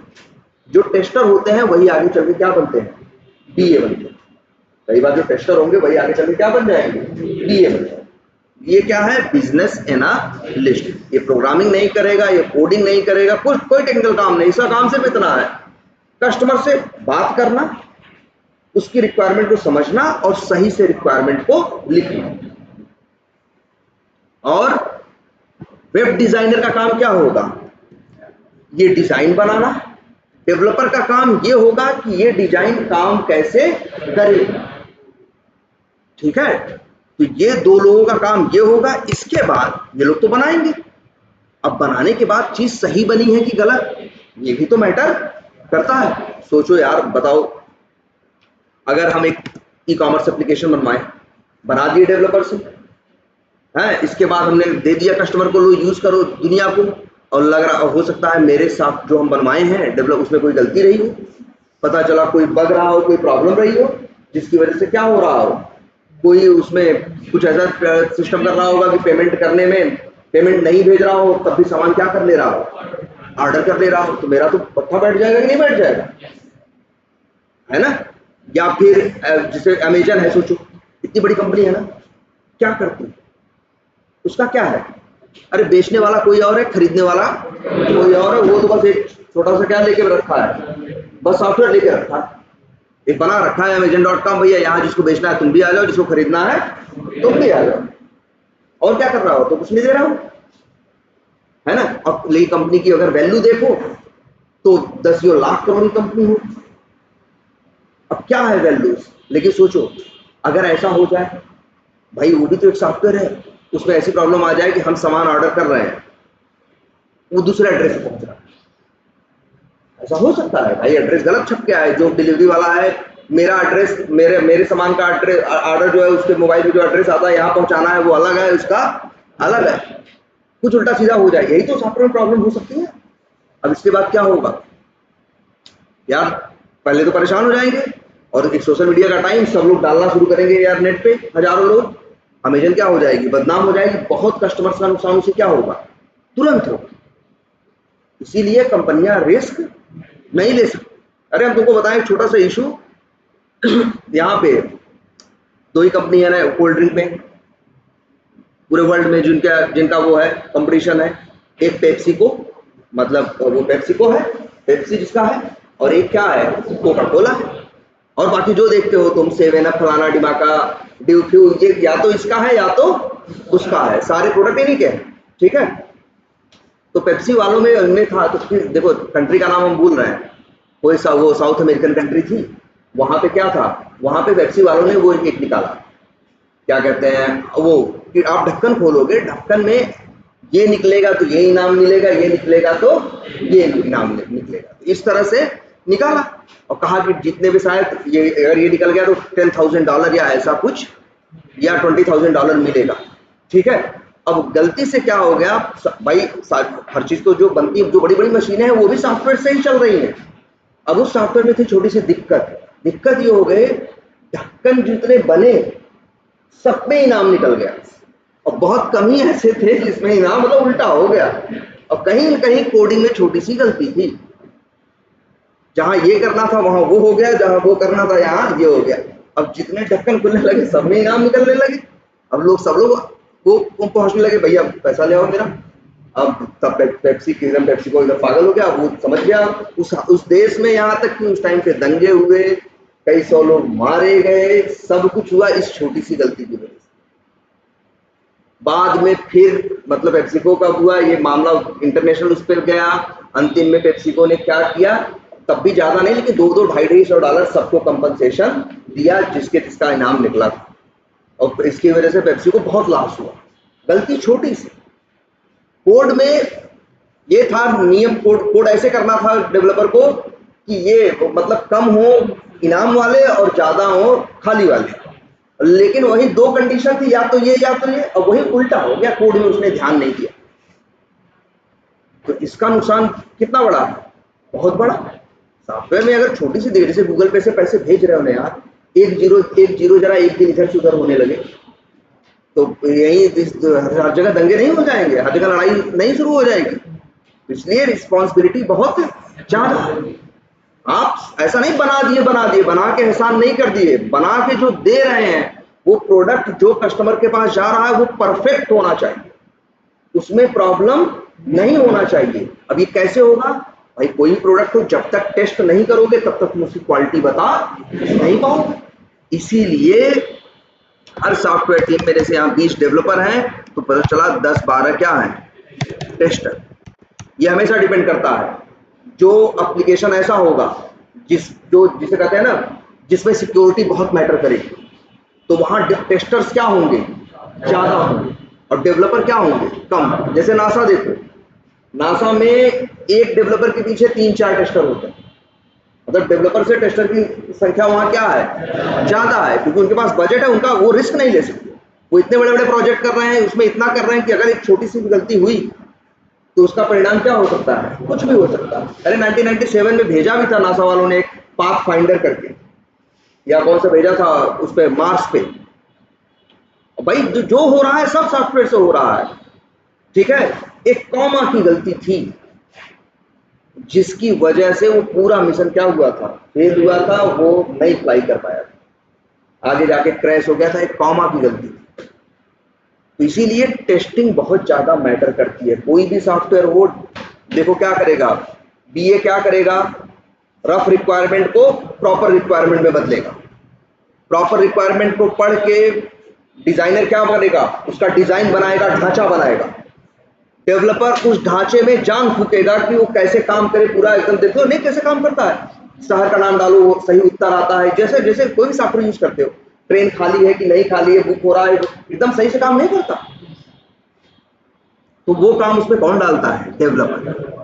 जो टेस्टर होते हैं वही आगे चल के क्या बनते हैं? बीए बनते हैं। कई बार जो टेस्टर होंगे वही आगे चल के क्या बन जाएंगे? बीए बन जाएंगे। ये क्या है? Business analyst. ये प्रोग्रामिंग नहीं करेगा, ये कोडिंग नहीं करेगा, कोई टेक्निकल काम नहीं। इसका काम सिर्फ इतना है, कस्टमर से बात करना, उसकी रिक्वायरमेंट को समझना और सही से रिक्वायरमेंट को लिखना। और वेब डिजाइनर का काम क्या होगा? ये डिजाइन बनाना। डेवलपर का काम ये होगा कि ये डिजाइन काम कैसे करेगा। ठीक है, तो ये दो लोगों का काम ये होगा। इसके बाद ये लोग तो बनाएंगे। अब बनाने के बाद चीज सही बनी है कि गलत, ये भी तो मैटर करता है। सोचो यार, बताओ अगर हम एक ई कॉमर्स एप्लीकेशन बनवाएं, बना दिए डेवलपर से है, इसके बाद हमने दे दिया कस्टमर को, लो यूज करो दुनिया को, और लग रहा हो सकता है मेरे साथ जो हम बनवाए हैं डेवलप उसमें कोई गलती रही हो, पता चला कोई बग रहा हो, कोई प्रॉब्लम रही हो, जिसकी वजह से क्या हो रहा हो, कोई उसमें कुछ ऐसा सिस्टम कर रहा होगा कि पेमेंट करने में पेमेंट नहीं भेज रहा हो, तब भी सामान क्या कर ले रहा हो, ऑर्डर कर ले रहा हो, तो मेरा तो पत्ता बैठ जाएगा कि नहीं बैठ जाएगा, है ना। या फिर जैसे अमेजन है, सोचो इतनी बड़ी कंपनी है ना, क्या करती है, उसका क्या है, अरे बेचने वाला कोई और है, खरीदने वाला कोई और है। वो तो बस एक छोटा सा क्या लेके रखा है, बस सॉफ्टवेयर लेके रखा है, एक बना रखा है Amazon.com, भैया यहाँ जिसको बेचना है तुम भी आ जाओ, जिसको खरीदना है तुम भी आ जाओ। और क्या कर रहा हो, तो कुछ नहीं दे रहा हो, है ना। अब लेकिन कंपनी की अगर वैल्यू देखो तो 10 लाख करोड़ की कंपनी हो। अब क्या है वैल्यूज, लेकिन सोचो अगर ऐसा हो जाए, भाई वो भी तो एक सॉफ्टवेयर है, उसमें ऐसी प्रॉब्लम आ जाए कि हम सामान ऑर्डर कर रहे हैं, वो दूसरे एड्रेस पे पहुंच रहा है, ऐसा हो सकता है। भाई एड्रेस गलत छप के आए, जो डिलीवरी वाला है मेरा एड्रेस, मेरे सामान का एड्रेस ऑर्डर जो है उसके मोबाइल में जो एड्रेस आता है यहाँ पहुंचाना है वो अलग है, उसका अलग है, कुछ उल्टा सीधा हो जाए, यही तो सॉफ्टवेयर प्रॉब्लम हो सकती है। अब इसके बाद क्या होगा यार, पहले तो परेशान हो जाएंगे, और एक सोशल मीडिया का टाइम, सब लोग डालना शुरू करेंगे यार नेट पे, हजारों लोग, अमेजन क्या हो जाएगी, बदनाम हो जाएगी, बहुत कस्टमर्स का नुकसान उसे क्या होगा, तुरंत होगा। इसीलिए कंपनियां रिस्क नहीं ले सकती। अरे हम तुमको बताएं छोटा सा इशू, यहाँ पे 2 ही कंपनी है ना कोल्ड ड्रिंक में, पूरे वर्ल्ड में जिनका वो है कंपटीशन है, एक पेप्सिको, मतलब वो पेप्सिको है, पेप्सी जिसका है, और एक क्या है, कोका कोला है। और बाकी जो देखते हो तुम, 7 अप, फलाना डिमाका, ड्यू फ्यू, ये या तो इसका है या तो उसका है, सारे प्रोडक्ट इन्हीं के हैं, ठीक है। तो पेप्सी वालों में उनमें था, तो फिर देखो कंट्री का नाम हम भूल रहे हैं, वो साउथ अमेरिकन कंट्री थी, वहां पे क्या था, वहां पे पेप्सी वालों ने वो एक निकाला, क्या कहते हैं वो, कि आप ढक्कन खोलोगे, ढक्कन में ये निकलेगा तो ये इनाम मिलेगा, ये निकलेगा तो ये इनाम निकलेगा, इस तरह से निकाला, और कहा कि जितने भी शायद ये अगर ये निकल गया तो $10,000 या ऐसा कुछ, या $20,000 मिलेगा, ठीक है। अब गलती से क्या हो गया भाई, हर चीज तो जो बनती है, जो बड़ी बड़ी मशीनें हैं वो भी सॉफ्टवेयर से ही चल रही हैं। अब उस सॉफ्टवेयर में थी छोटी सी दिक्कत ये हो गए ढक्कन जितने बने सब में इनाम निकल गया, और बहुत कम ही ऐसे थे जिसमें इनाम मतलब उल्टा हो गया। और कहीं न कहीं कोडिंग में छोटी सी गलती थी, जहां ये करना था वहां वो हो गया, जहां वो करना था यहाँ ये हो गया। अब जितने ढक्कन खुलने लगे सब में इनाम निकलने लगे। अब सब लोग वो पहुंचने लगे, भैया पैसा ले आओ मेरा। अब तब पेप्सी को एकदम पागल हो गया, वो समझ गया उस देश में, यहाँ तक कि उस टाइम पे दंगे हुए, कई 100 लोग मारे गए, सब कुछ हुआ इस छोटी सी गलती की वजह से। बाद में फिर मतलब पेप्सिको का हुआ ये मामला, इंटरनेशनल उस पर गया। अंतिम में पेप्सिको ने क्या किया, तब भी ज्यादा नहीं लेकिन $200-250 सबको कंपनसेशन दिया जिसका इनाम निकला था, और इसकी वजह से पेप्सिको बहुत लॉस हुआ। गलती छोटी सी, कोड में ये था नियम, कोड ऐसे करना था डेवलपर को कि ये मतलब कम हो इनाम वाले और ज्यादा हो खाली वाले, लेकिन वही दो कंडीशन थी, या तो ये या तो ये, और वही उल्टा हो गया, कोड में उसने ध्यान नहीं दिया। तो इसका नुकसान कितना बड़ा है, बहुत बड़ा। सॉफ्टवेयर में अगर छोटी सी देर से गूगल पे से पैसे भेज रहे हो ना यार, एक जीरो जरा एक दिन इधर से उधर होने लगे तो यही हर जगह दंगे नहीं हो जाएंगे, हर जगह लड़ाई नहीं शुरू हो जाएगी। इसलिए रिस्पॉन्सिबिलिटी बहुत ज्यादा। आप ऐसा नहीं बना के एहसान नहीं कर दिए, बना के जो दे रहे हैं वो प्रोडक्ट जो कस्टमर के पास जा रहा है वो परफेक्ट होना चाहिए, उसमें प्रॉब्लम नहीं होना चाहिए। अब ये कैसे होगा भाई, कोई प्रोडक्ट को जब तक टेस्ट नहीं करोगे तब तक तुम उसकी क्वालिटी बता नहीं पाओगे। इसीलिए हर सॉफ्टवेयर टीम में जैसे यहाँ 20 डेवलपर हैं तो पता चला 10-12 क्या है टेस्टर। ये हमेशा डिपेंड करता है, जो एप्लीकेशन ऐसा होगा जिसे कहते हैं ना जिसमें सिक्योरिटी बहुत मैटर करेगी, तो वहां टेस्टर्स क्या होंगे, ज्यादा होंगे, और डेवलपर क्या होंगे, कम। जैसे नासा देखो, नासा में एक डेवलपर के पीछे 3-4 टेस्टर होते हैं, मतलब डेवलपर से टेस्टर की संख्या वहां क्या है, ज्यादा है, क्योंकि उनके पास बजट है, उनका वो रिस्क नहीं ले सकते। वो इतने बड़े बड़े प्रोजेक्ट कर रहे हैं, उसमें इतना कर रहे हैं कि अगर एक छोटी सी भी गलती हुई तो उसका परिणाम क्या हो सकता है, कुछ भी हो सकता है। अरे 1997 में भेजा भी था नासा वालों ने एक पाथ फाइंडर करके, या कौन सा भेजा था उस पे, मार्स पे। भाई जो हो रहा है सब सॉफ्टवेयर से हो रहा है, ठीक है। एक कॉमा की गलती थी जिसकी वजह से वो पूरा मिशन क्या हुआ था, फेल हुआ था, वो नहीं फ्लाई कर पाया था, आगे जाके क्रैश हो गया था, एक कॉमा की गलती थी। तो इसीलिए टेस्टिंग बहुत ज्यादा मैटर करती है। कोई भी सॉफ्टवेयर हो, देखो क्या करेगा बीए, क्या करेगा, रफ रिक्वायरमेंट को प्रॉपर रिक्वायरमेंट में बदलेगा, प्रॉपर रिक्वायरमेंट को पढ़ के डिजाइनर क्या करेगा, उसका डिजाइन बनाएगा, ढांचा बनाएगा। डेवलपर उस ढांचे में जान फूकेगा कि वो कैसे काम करे, पूरा एकदम देखो नहीं कैसे काम करता है, शहर का नाम डालो वो सही उत्तर आता है, जैसे जैसे कोई भी सॉफ्टवेयर यूज करते हो, ट्रेन खाली है कि नहीं खाली है, बुक हो रहा है, एकदम सही से काम नहीं करता, तो वो काम उसमें कौन डालता है, डेवलपर।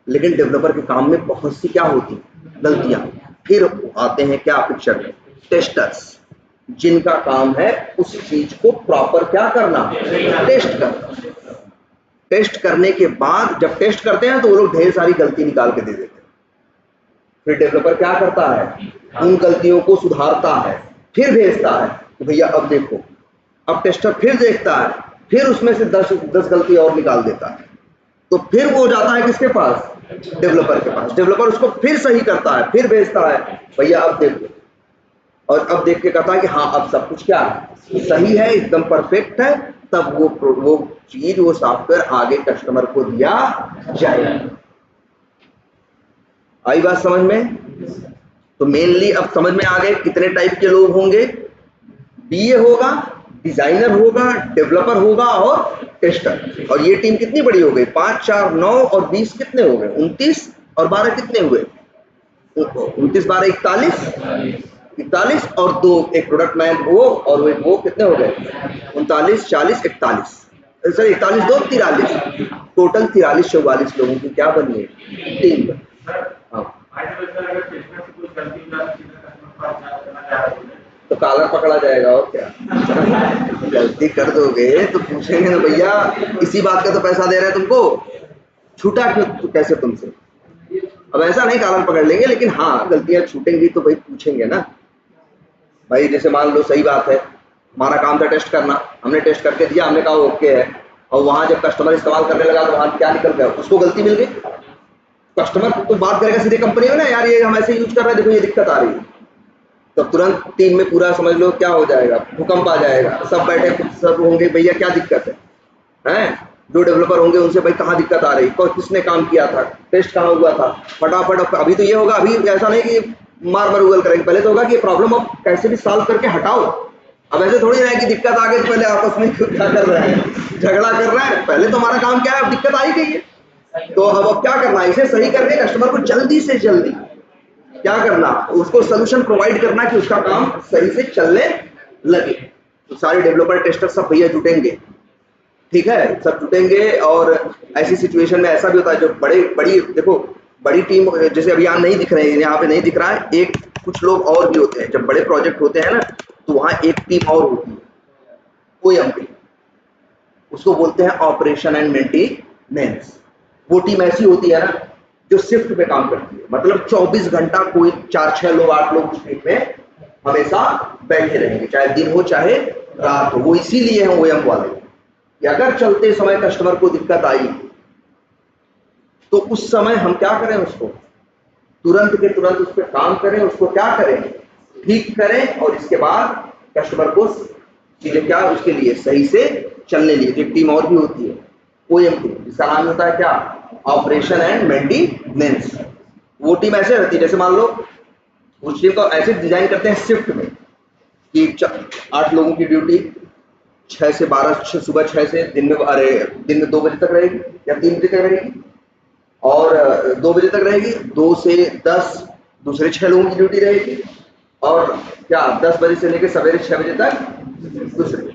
लेकिन डेवलपर के काम में बहुत सी क्या होती गलतियां। फिर आते हैं क्या पिक्चर में, टेस्टर्स, जिनका काम है उस चीज को प्रॉपर क्या करना, टेस्ट करना। टेस्ट करने के बाद जब टेस्ट करते हैं तो वो लोग ढेर सारी गलती निकाल के दे देते हैं। फिर डेवलपर क्या करता है, उन गलतियों को सुधारता है, फिर भेजता है कि भैया अब देखो। अब टेस्टर फिर देखता है, फिर उसमें से 10 गलती और निकाल देता है, तो फिर वो जाता है किसके पास, डेवलपर के पास। डेवलपर उसको फिर सही करता है, फिर भेजता है भैया अब देखो, और अब देख के कहता है कि हाँ अब सब कुछ क्या है, सही है, एकदम परफेक्ट है, तब वो चीज, वो सॉफ्टवेयर आगे कस्टमर को दिया जाएगा। आई बात समझ में? तो मेनली अब समझ में आ गए कितने टाइप के लोग होंगे, बीए होगा, डिजाइनर होगा, डेवलपर होगा और टेस्टर। और ये टीम कितनी बड़ी हो गई, 5, 4, 9 और 20 कितने हो गए, 29 और 12 कितने हुए, 29, 12, 41 और 2 एक प्रोडक्ट मैन और वो कितने हो गए, 39, 40, 41, सर 41, 2, 43, टोटल 43-44 लोगों की क्या बनी है, टीम बनी। हाँ तो काला पकड़ा जाएगा और क्या, गलती कर दोगे तो पूछेंगे ना भैया इसी बात का तो पैसा दे रहे हैं तुमको, छूटा क्यों कैसे तुमसे। अब ऐसा नहीं काला पकड़ लेंगे, लेकिन हाँ गलतियां छूटेंगी तो भाई पूछेंगे ना। भाई जैसे मान लो सही बात है, हमारा काम था टेस्ट करना, हमने टेस्ट करके दिया, हमने कहा ओके है, और वहां जब कस्टमर इस्तेमाल करने लगा तो वहां क्या निकल गया, उसको गलती मिल गई। कस्टमर तो बात करेगा सीधे कंपनी में ना, यार ये हम ऐसे यूज कर रहे हैं, देखो ये दिक्कत आ रही है, तो तुरंत टीम में पूरा समझ लो क्या हो जाएगा, भूकंप आ जाएगा, सब बैठे सब होंगे भैया क्या दिक्कत है हैं? जो डेवलपर होंगे उनसे भाई कहाँ दिक्कत आ रही, किसने काम किया था, टेस्ट कहाँ हुआ था, फटाफट। अभी तो ये होगा, अभी ऐसा नहीं कि मार मार गूगल करेंगे, पहले तो होगा कि प्रॉब्लम अब कैसे भी सॉल्व करके हटाओ। अब ऐसे थोड़ी ना है कि दिक्कत आ गई तो पहले आपस में क्या कर रहे हैं, झगड़ा कर रहे हैं। पहले तो हमारा काम क्या है, अब दिक्कत आई गई है तो अब क्या करना है, इसे सही करके कस्टमर को जल्दी से जल्दी क्या करना, उसको सोल्यूशन प्रोवाइड करना कि उसका काम सही से चलने लगे। तो सारे डेवलपर टेस्टर सब भैया जुटेंगे, ठीक है, सब जुटेंगे। और ऐसी सिचुएशन में ऐसा भी होता है जो बड़ी देखो बड़ी टीम, जैसे अभी यहाँ नहीं दिख रहे हैं, यहाँ पे नहीं दिख रहा है, एक कुछ लोग और भी होते हैं जब बड़े प्रोजेक्ट होते हैं ना, तो वहाँ एक टीम और होती है, OMP, उसको बोलते हैं ऑपरेशन एंड मेंटेनेंस। वो टीम ऐसी होती है ना जो शिफ्ट पे काम करती है, मतलब 24 घंटा कोई 4-6 लोग 8 लोग उस टीम में हमेशा बैठे रहेंगे, चाहे दिन हो चाहे रात हो। वो इसीलिए है OM वाले कि अगर चलते समय कस्टमर को दिक्कत आई तो उस समय हम क्या करें, उसको तुरंत के तुरंत उस पर काम करें, उसको क्या करें, ठीक करें, और इसके बाद कस्टमर को चीजें क्या उसके लिए सही से चलने लिए। एक टीम और भी होती है OMP, जिसका नाम होता है क्या, ऑपरेशन एंड मेंटेनेंस। वो टीम ऐसे रहती है, जैसे मान लो उस टीम को ऐसे डिजाइन करते हैं शिफ्ट में कि 8 लोगों की ड्यूटी 6 से 12, सुबह 6 से दिन में 2 बजे तक रहेगी या 3 बजे तक रहेगी, और 2 बजे तक रहेगी, 2 से 10 दूसरे 6 लोगों की ड्यूटी रहेगी, और क्या 10 बजे से लेकर सवेरे 6 बजे तक दूसरे।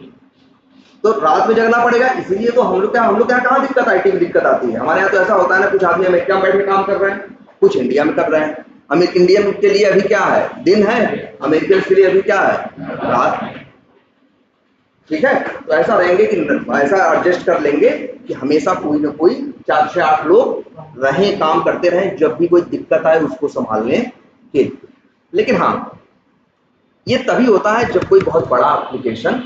तो रात में जगना पड़ेगा। इसीलिए तो हम लोग क्या कहाँ दिक्कत आईटी में दिक्कत आती है। हमारे यहाँ तो ऐसा होता है ना, कुछ आदमी अमेरिका में बैठ के काम कर रहे हैं, कुछ इंडिया में कर रहे हैं। इंडियन के लिए अभी क्या है, दिन है, अमेरिकन के लिए अभी क्या है, रात। ठीक है, तो ऐसा रहेंगे कि ऐसा एडजस्ट कर लेंगे कि हमेशा कोई ना कोई 4 से 8 लोग रहें, काम करते रहें, जब भी कोई दिक्कत आए उसको संभालने के लिए। लेकिन हाँ, ये तभी होता है जब कोई बहुत बड़ा एप्लीकेशन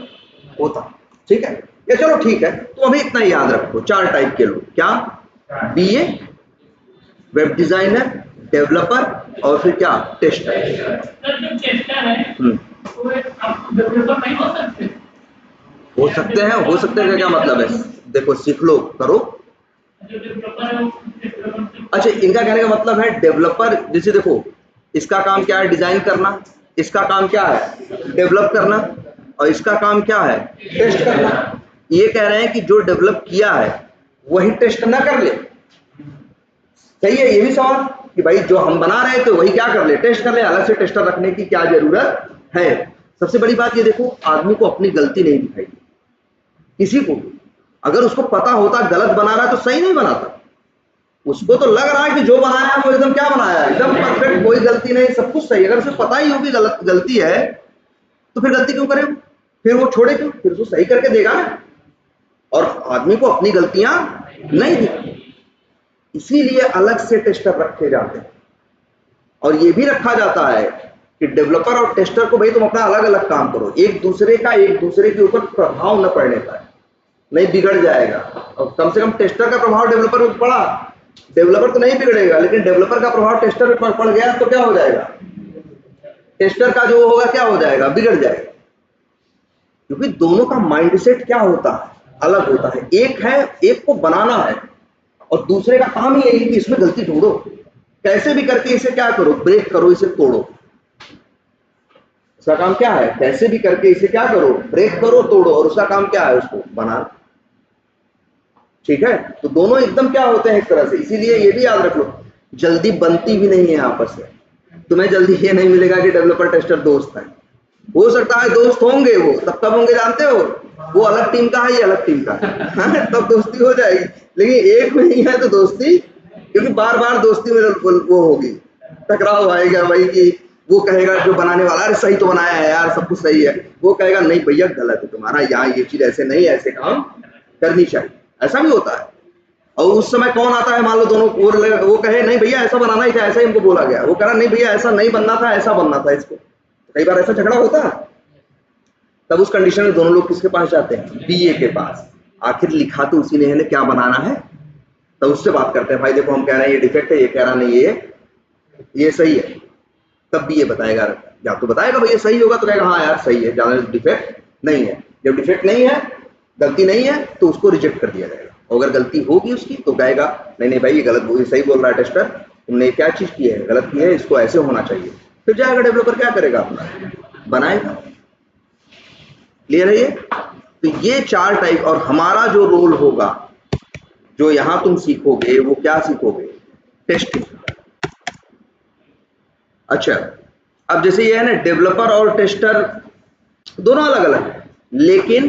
होता है। ठीक है, या चलो ठीक है, तो अभी इतना ही याद रखो, 4 टाइप के लोग, क्या, BA, वेब डिजाइनर, डेवलपर, और फिर क्या, टेस्टर। हो सकते हैं का क्या मतलब है, देखो सीख लो करो। अच्छा, इनका कहने का मतलब है डेवलपर, जैसे देखो इसका काम क्या है, डिजाइन करना, इसका काम क्या है, डेवलप करना, और इसका काम क्या है, टेस्ट करना। ये कह रहे हैं कि जो डेवलप किया है वही टेस्ट ना कर ले। सही है, ये भी सवाल कि भाई जो हम बना रहे हैं तो वही क्या कर ले, टेस्ट कर ले, अलग से टेस्टर रखने की क्या जरूरत है। सबसे बड़ी बात ये देखो, आदमी को अपनी गलती नहीं दिखाई, किसी को अगर उसको पता होता गलत बना रहा है तो सही नहीं बनाता। उसको तो लग रहा है कि जो बनाया है वो एकदम क्या बनाया है, एकदम परफेक्ट, कोई गलती नहीं, सब कुछ सही। अगर उसे पता ही हो कि गलती है तो फिर गलती क्यों करे, फिर वो छोड़े क्यों, फिर उसको सही करके देगा ना। और आदमी को अपनी गलतियां नहीं दिखती, इसीलिए अलग से टेस्टर रखे जाते हैं। और ये भी रखा जाता है कि डेवलपर और टेस्टर को भाई तुम अपना अलग अलग काम करो, एक दूसरे के ऊपर प्रभाव न पड़ने पाए, नहीं बिगड़ जाएगा। और कम से कम टेस्टर का प्रभाव डेवलपर पर पड़ा, डेवलपर तो नहीं बिगड़ेगा, लेकिन डेवलपर का प्रभाव टेस्टर पर पड़ गया तो क्या हो जाएगा, टेस्टर का जो होगा क्या हो जाएगा, बिगड़ जाएगा। क्योंकि दोनों का माइंडसेट क्या होता है, अलग होता है। एक को बनाना है और दूसरे का काम ही यही कि इसमें गलती ढूंढो, कैसे भी करके इसे क्या करो, ब्रेक करो, इसे तोड़ो। उसका काम क्या है, कैसे भी करके इसे क्या करो, ब्रेक करो, तोड़ो, और उसका काम क्या है, उसको बनाना। ठीक है, तो दोनों एकदम क्या होते हैं एक तरह से। इसीलिए ये भी याद रख लो, जल्दी बनती भी नहीं है आपस में। तुम्हें जल्दी ये नहीं मिलेगा कि डेवलपर टेस्टर दोस्त है। हो सकता है दोस्त होंगे, वो तब कब होंगे जानते हो, वो अलग टीम का है, ये अलग टीम का है, तब दोस्ती हो जाएगी। लेकिन एक में नहीं है तो दोस्ती, क्योंकि बार बार दोस्ती में वो होगी, टकराव आएगा भाई कि वो कहेगा जो बनाने वाला, अरे सही तो बनाया है यार, सब कुछ सही है, वो कहेगा नहीं भैया गलत है तुम्हारा, यहाँ ये चीज ऐसे नहीं, ऐसे काम करनी चाहिए। ऐसा भी होता है। और उस समय कौन आता है, मान लो दोनों वो कहे नहीं भैया ऐसा बनाना ही था, ऐसा ही हमको बोला गया, वो कह रहा नहीं भैया ऐसा नहीं बनना था, ऐसा बनना था इसको। कई बार ऐसा झगड़ा होता है। तब उस कंडीशन में दोनों लोग किसके पास जाते हैं? बीए के पास। आखिर लिखा तो उसी ने है ना, क्या बनाना है। तब उससे बात करते हैं, भाई देखो हम कह रहे हैं ये डिफेक्ट है, ये कह रहा नहीं ये सही है। तब बीए बताएगा, या तो बताएगा भाई ये सही होगा, तो कहेगा हाँ यार सही है, ज्यादा डिफेक्ट नहीं है। जब डिफेक्ट नहीं है, गलती नहीं है, तो उसको रिजेक्ट कर दिया जाएगा। अगर गलती होगी उसकी तो कहेगा नहीं नहीं भाई ये गलत, ये सही बोल रहा है टेस्टर, तुमने क्या चीज की है, गलत की है, इसको ऐसे होना चाहिए। फिर जाएगा डेवलपर, क्या करेगा, अपना बनाएगा। क्लियर है ये? तो ये 4 टाइप। और हमारा जो रोल होगा, जो यहां तुम सीखोगे, वो क्या सीखोगे? टेस्टिंग। अच्छा, अब जैसे ये है ना, डेवलपर और टेस्टर दोनों अलग अलग है, लेकिन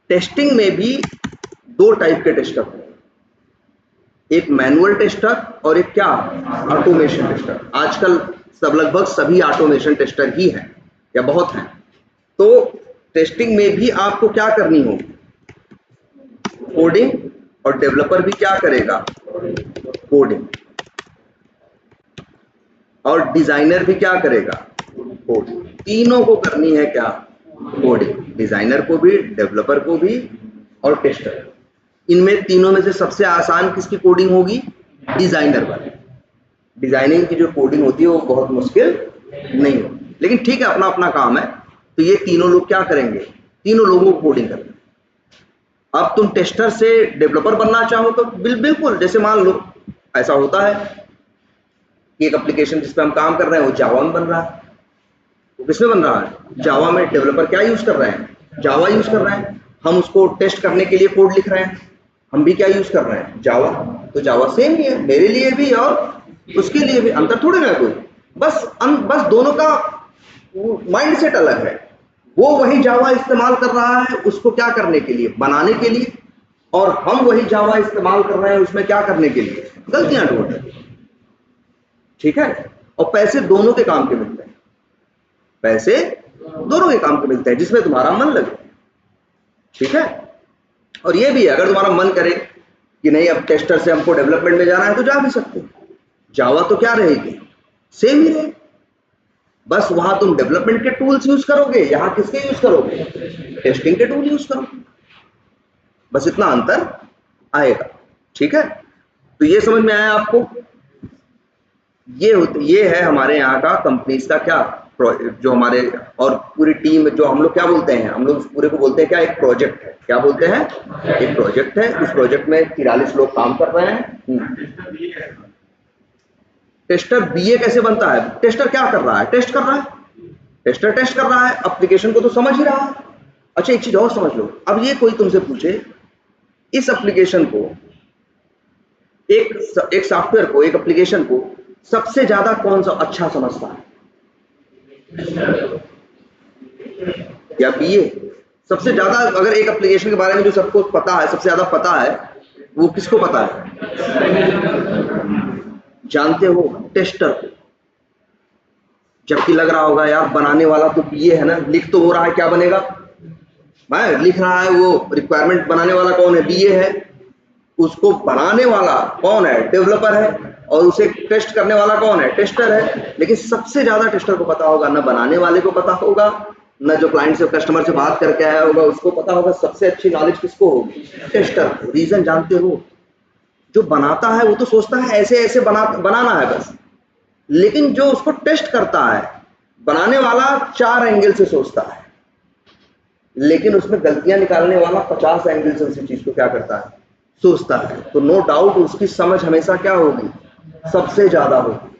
टेस्टिंग में भी 2 टाइप के टेस्टर होते हैं, एक मैनुअल टेस्टर और एक क्या, ऑटोमेशन टेस्टर। आजकल सब लगभग सभी ऑटोमेशन टेस्टर ही हैं या बहुत हैं। तो टेस्टिंग में भी आपको क्या करनी होगी? कोडिंग। और डेवलपर भी क्या करेगा? कोडिंग। और डिजाइनर भी क्या करेगा? कोडिंग। तीनों को करनी है क्या? कोडिंग। डिजाइनर को भी, डेवलपर को भी, और टेस्टर। इनमें तीनों में से सबसे आसान किसकी कोडिंग होगी? डिजाइनर वाली। डिजाइनिंग की जो कोडिंग होती है वो बहुत मुश्किल नहीं होती, लेकिन ठीक है, अपना अपना काम है। तो ये तीनों लोग क्या करेंगे? तीनों लोगों को कोडिंग करनी। अब तुम टेस्टर से डेवलपर बनना चाहो तो बिल्कुल, जैसे मान लो ऐसा होता है कि एक एप्लीकेशन जिस पर हम काम कर रहे हैं वो जावा में बन रहा है। वो किसमें बन रहा है? जावा में। डेवलपर क्या यूज कर रहे हैं? जावा यूज कर रहे हैं। हम उसको टेस्ट करने के लिए कोड लिख रहे हैं, हम भी क्या यूज कर रहे हैं? जावा। तो जावा सेम ही है, मेरे लिए भी और उसके लिए भी, अंतर थोड़ी ना कोई। बस दोनों का माइंडसेट अलग है। वो वही जावा इस्तेमाल कर रहा है उसको क्या करने के लिए? बनाने के लिए। और हम वही जावा इस्तेमाल कर रहे हैं उसमें क्या करने के लिए? गलतियां ढूंढने के लिए। ठीक है? और पैसे दोनों के काम के मिलते हैं, पैसे दोनों के काम के मिलते हैं जिसमें तुम्हारा मन लगे। ठीक है? और ये भी है, अगर तुम्हारा मन करे कि नहीं अब टेस्टर से हमको डेवलपमेंट में जाना है तो जा भी सकते हो। जावा तो क्या रहेगी? सेम ही रहेगी, बस वहां तुम डेवलपमेंट के टूल्स यूज करोगे, यहां किसके यूज करोगे? टेस्टिंग के टूल यूज करोगे। बस इतना अंतर आएगा। ठीक है? तो ये समझ में आया आपको? ये है हमारे यहाँ का कंपनीज का क्या, जो हमारे और पूरी टीम, जो हम लोग क्या बोलते हैं, हम लोग पूरे को बोलते हैं क्या? एक प्रोजेक्ट है। क्या बोलते हैं? एक प्रोजेक्ट है। इस प्रोजेक्ट में 43 लोग काम कर रहे हैं। टेस्टर बीए कैसे बनता है? टेस्टर क्या कर रहा है? टेस्ट कर रहा है। टेस्टर टेस्ट कर रहा है, एप्लीकेशन को तो समझ ही रहा है। अच्छा, एक चीज और समझ लो। अब ये कोई तुमसे पूछे इस एप्लीकेशन को, एक सॉफ्टवेयर को, एक एप्लीकेशन को सबसे ज्यादा कौन सा अच्छा समझता है? या बीए? सबसे ज्यादा अगर एक एप्लीकेशन के बारे में जो सबको पता है, सबसे ज्यादा पता है, वो किसको पता है? जानते हो? टेस्टर को। जबकि लग रहा होगा यार बनाने वाला तो बीए है ना, लिख तो हो रहा है, क्या बनेगा भाई? लिख रहा है, वो रिक्वायरमेंट बनाने वाला कौन है? बीए है। उसको बनाने वाला कौन है? डेवलपर है। और उसे टेस्ट करने वाला कौन है? टेस्टर है। लेकिन सबसे ज्यादा टेस्टर को पता होगा, ना बनाने वाले को पता होगा, ना जो क्लाइंट से, कस्टमर से बात करके आया होगा उसको पता होगा। सबसे अच्छी नॉलेज किसको होगी? टेस्टर को। रीजन जानते हो? जो बनाता है वो तो सोचता है ऐसे ऐसे बनाना है बस, लेकिन जो उसको टेस्ट करता है, बनाने वाला 4 एंगल से सोचता है, लेकिन उसमें गलतियां निकालने वाला 50 एंगल से उसी चीज को क्या करता है? सोचता है। तो नो डाउट उसकी समझ हमेशा क्या होगी? सबसे ज्यादा होगी।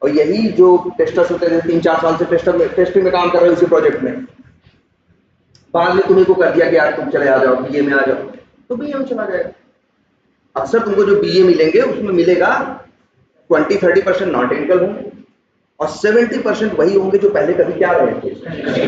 और यही जो टेस्टर्स होते हैं, 3-4 साल से टेस्टिंग में काम कर रहे हो उसी प्रोजेक्ट में, बाद में तुम्हें को कर दिया कि यार तुम चले आ जाओ बीए में, आ जाओ, तो बीए में चला जाएगा। अक्सर तुमको जो बीए मिलेंगे उसमें मिलेगा 20-30% नॉन टेक्निकल होंगे और 70% वही होंगे जो पहले कभी क्या रहे थे?